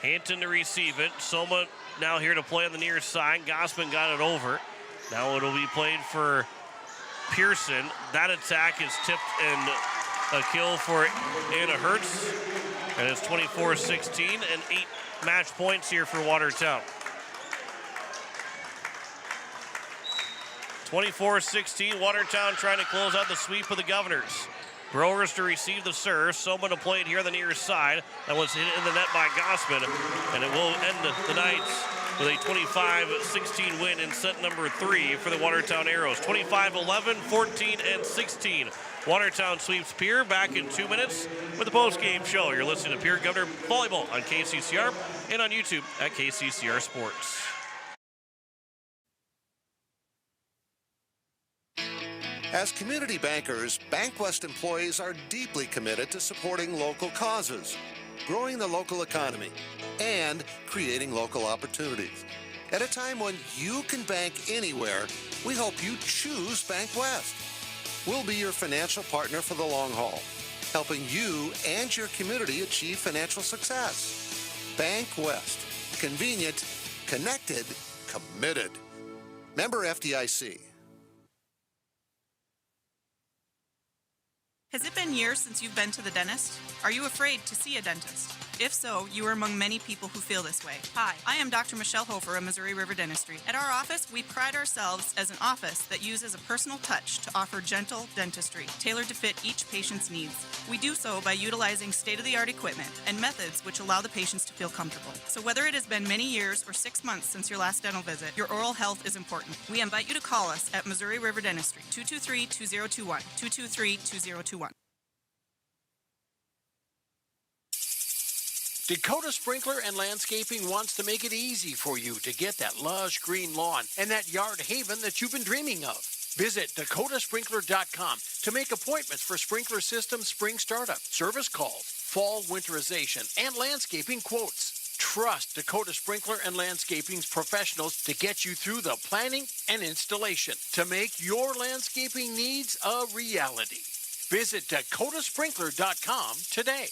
Hanton to receive it. Soma now here to play on the near side. Gossman got it over. Now it'll be played for Pearson. That attack is tipped and a kill for Anna Hertz. And it's 24-16 and 8 match points here for Watertown. 24-16, Watertown trying to close out the sweep of the Governors. Growers to receive the serve. Soma to play it here on the near side. That was hit in the net by Gossman. And it will end the night with a 25-16 win in set number 3 for the Watertown Arrows. 25-11, 14, and 16. Watertown sweeps Pierre. Back in 2 minutes with the post-game show. You're listening to Pierre Governor Volleyball on KCCR and on YouTube at KCCR Sports. As community bankers, BankWest employees are deeply committed to supporting local causes, growing the local economy, and creating local opportunities. At a time when you can bank anywhere, we hope you choose BankWest. We'll be your financial partner for the long haul, helping you and your community achieve financial success. BankWest. Convenient, connected, committed. Member FDIC. Has it been years since you've been to the dentist? Are you afraid to see a dentist? If so, you are among many people who feel this way. Hi, I am Dr. Michelle Hofer of Missouri River Dentistry. At our office, we pride ourselves as an office that uses a personal touch to offer gentle dentistry, tailored to fit each patient's needs. We do so by utilizing state-of-the-art equipment and methods which allow the patients to feel comfortable. So whether it has been many years or 6 months since your last dental visit, your oral health is important. We invite you to call us at Missouri River Dentistry, 223-2021, 223-2021. Dakota Sprinkler and Landscaping wants to make it easy for you to get that lush green lawn and that yard haven that you've been dreaming of. Visit dakotasprinkler.com to make appointments for sprinkler system spring startup, service calls, fall winterization, and landscaping quotes. Trust Dakota Sprinkler and Landscaping's professionals to get you through the planning and installation to make your landscaping needs a reality. Visit dakotasprinkler.com today.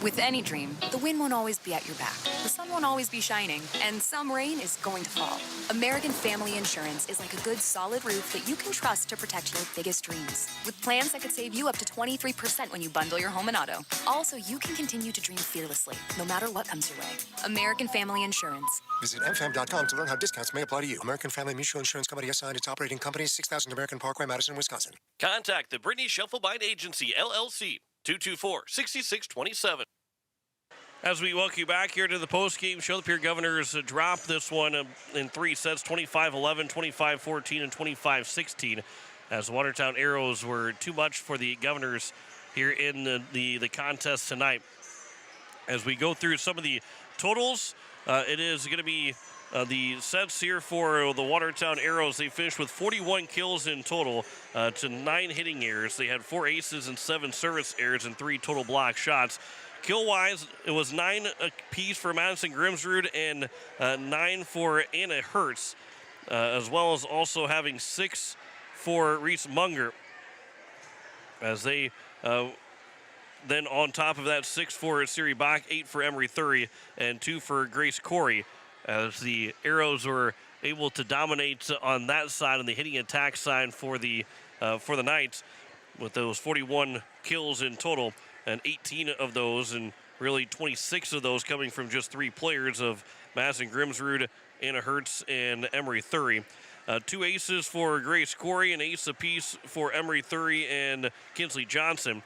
With any dream, the wind won't always be at your back, the sun won't always be shining, and some rain is going to fall. American Family Insurance is like a good solid roof that you can trust to protect your biggest dreams. With plans that could save you up to 23% when you bundle your home and auto. Also, you can continue to dream fearlessly, no matter what comes your way. American Family Insurance. Visit mfam.com to learn how discounts may apply to you. American Family Mutual Insurance Company assigned its operating company, 6000 American Parkway, Madison, Wisconsin. Contact the Brittany Shufflebind Agency, LLC, 224-6627. As we welcome you back here to the post-game show, the Pierre Governors dropped this one in 3 sets, 25-11, 25-14, and 25-16, as Watertown Arrows were too much for the Governors here in the contest tonight. As we go through some of the totals, it is going to be the sets here for the Watertown Arrows. They finished with 41 kills in total to 9 hitting errors. They had 4 aces and 7 service errors and 3 total block shots. Kill-wise, it was 9 apiece for Madison Grimsrud and 9 for Anna Hertz, as well as also having 6 for Reese Munger. As they then on top of that, 6 for Siri Bach, 8 for Emery Thury, and 2 for Grace Corey, as the Arrows were able to dominate on that side on the hitting attack side for the Knights, with those 41 kills in total, and 18 of those, and really 26 of those coming from just 3 players of Madison Grimsrud, Anna Hertz, and Emery Thury. 2 aces for Grace Corey, an ace apiece for Emery Thury and Kinsley Johnson.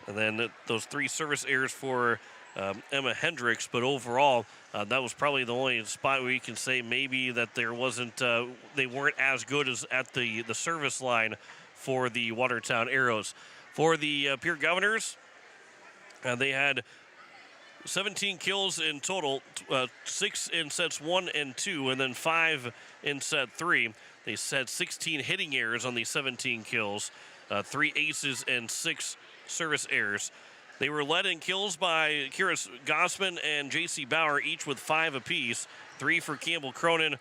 And then those 3 service errors for Emma Hendricks. But overall, that was probably the only spot where you can say maybe that there wasn't, they weren't as good as at the service line for the Watertown Arrows. For the Pierre Governors, they had 17 kills in total, 6 in sets 1 and 2, and then 5 in set 3. They had 16 hitting errors on the 17 kills, 3 aces and 6 service errors. They were led in kills by Kira Gossman and J.C. Bauer, each with 5 apiece, 3 for Campbell Cronin,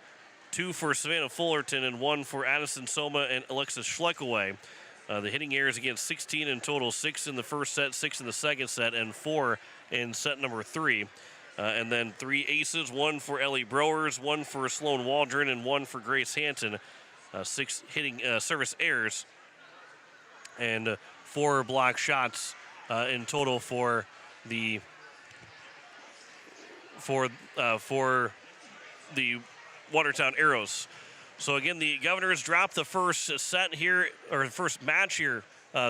2 for Savannah Fullerton, and 1 for Addison Soma and Alexis Schleckaway. The hitting errors again, 16 in total, 6 in the first set, 6 in the second set, and 4 in set number 3. And then 3 aces, 1 for Ellie Browers, 1 for Sloan Waldron, and 1 for Grace Hanton. 6 hitting service errors, and 4 block shots in total for the Watertown Arrows. So again, the Governors dropped the first set here, or the first match here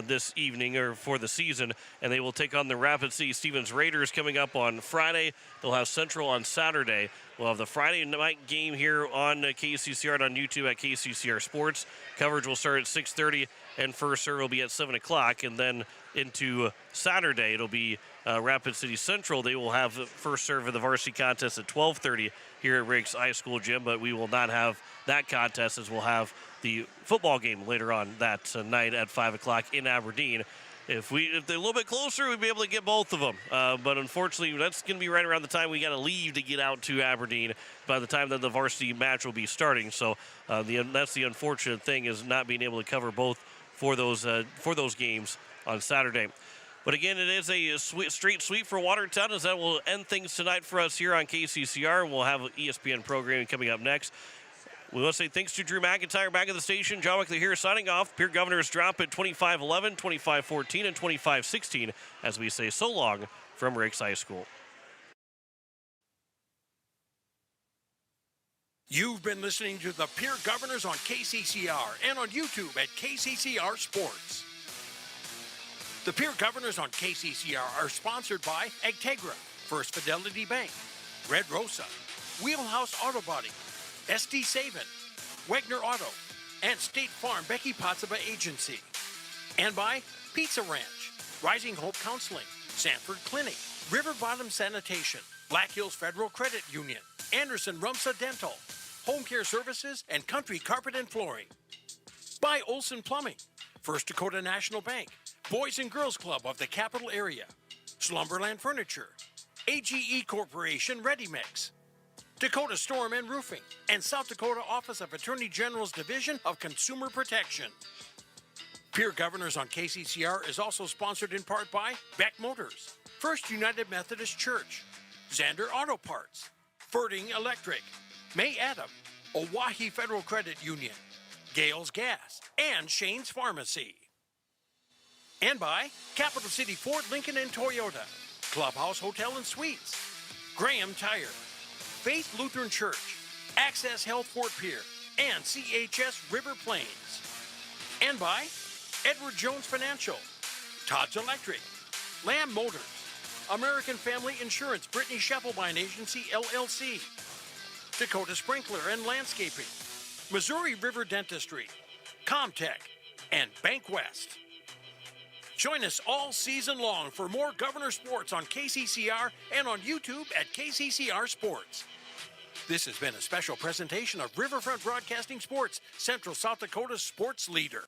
this evening, or for the season, and they will take on the Rapid City Stevens Raiders coming up on Friday. They'll have Central on Saturday. We'll have the Friday night game here on KCCR and on YouTube at KCCR Sports. Coverage will start at 6:30, and first serve will be at 7 o'clock, and then into Saturday, it'll be Rapid City Central. They will have the first serve of the varsity contest at 12:30 here at Riggs High School Gym, but we will not have that contest, as we'll have the football game later on that night at 5 o'clock in Aberdeen. If they're a little bit closer, we'd be able to get both of them. But unfortunately, that's going to be right around the time we got to leave to get out to Aberdeen by the time that the varsity match will be starting. So that's the unfortunate thing, is not being able to cover both for those games on Saturday. But again, it is a straight sweep for Watertown, as that will end things tonight for us here on KCCR. We'll have ESPN programming coming up next. We want to say thanks to Drew McIntyre back at the station. John Wickley here signing off. Pierre Governors drop at 25-11, 25-14, and 25-16 as we say so long from Riggs High School. You've been listening to the Pierre Governors on KCCR and on YouTube at KCCR Sports. The Pierre Governors on KCCR are sponsored by Agtegra, First Fidelity Bank, Red Rosa, Wheelhouse Auto Body, SD Savin, Wegner Auto, and State Farm Becky Pottsaba Agency. And by Pizza Ranch, Rising Hope Counseling, Sanford Clinic, River Bottom Sanitation, Black Hills Federal Credit Union, Anderson Rumsa Dental, Home Care Services, and Country Carpet and Flooring. By Olson Plumbing, First Dakota National Bank, Boys and Girls Club of the Capital Area, Slumberland Furniture, AGE Corporation Ready Mix, Dakota Storm and Roofing, and South Dakota Office of Attorney General's Division of Consumer Protection. Pierre Governors on KCCR is also sponsored in part by Beck Motors, First United Methodist Church, Zander Auto Parts, Ferding Electric, May Adam, Owyhee Federal Credit Union, Gales Gas, and Shane's Pharmacy. And by Capital City Ford, Lincoln, and Toyota, Clubhouse Hotel and Suites, Graham Tire, Faith Lutheran Church, Access Health Fort Pierre, and CHS River Plains. And by Edward Jones Financial, Todd's Electric, Lamb Motors, American Family Insurance, Brittany Scheffelbein Agency, LLC, Dakota Sprinkler and Landscaping, Missouri River Dentistry, Comtech, and Bank West. Join us all season long for more Governor Sports on KCCR and on YouTube at KCCR Sports. This has been a special presentation of Riverfront Broadcasting Sports, Central South Dakota's sports leader.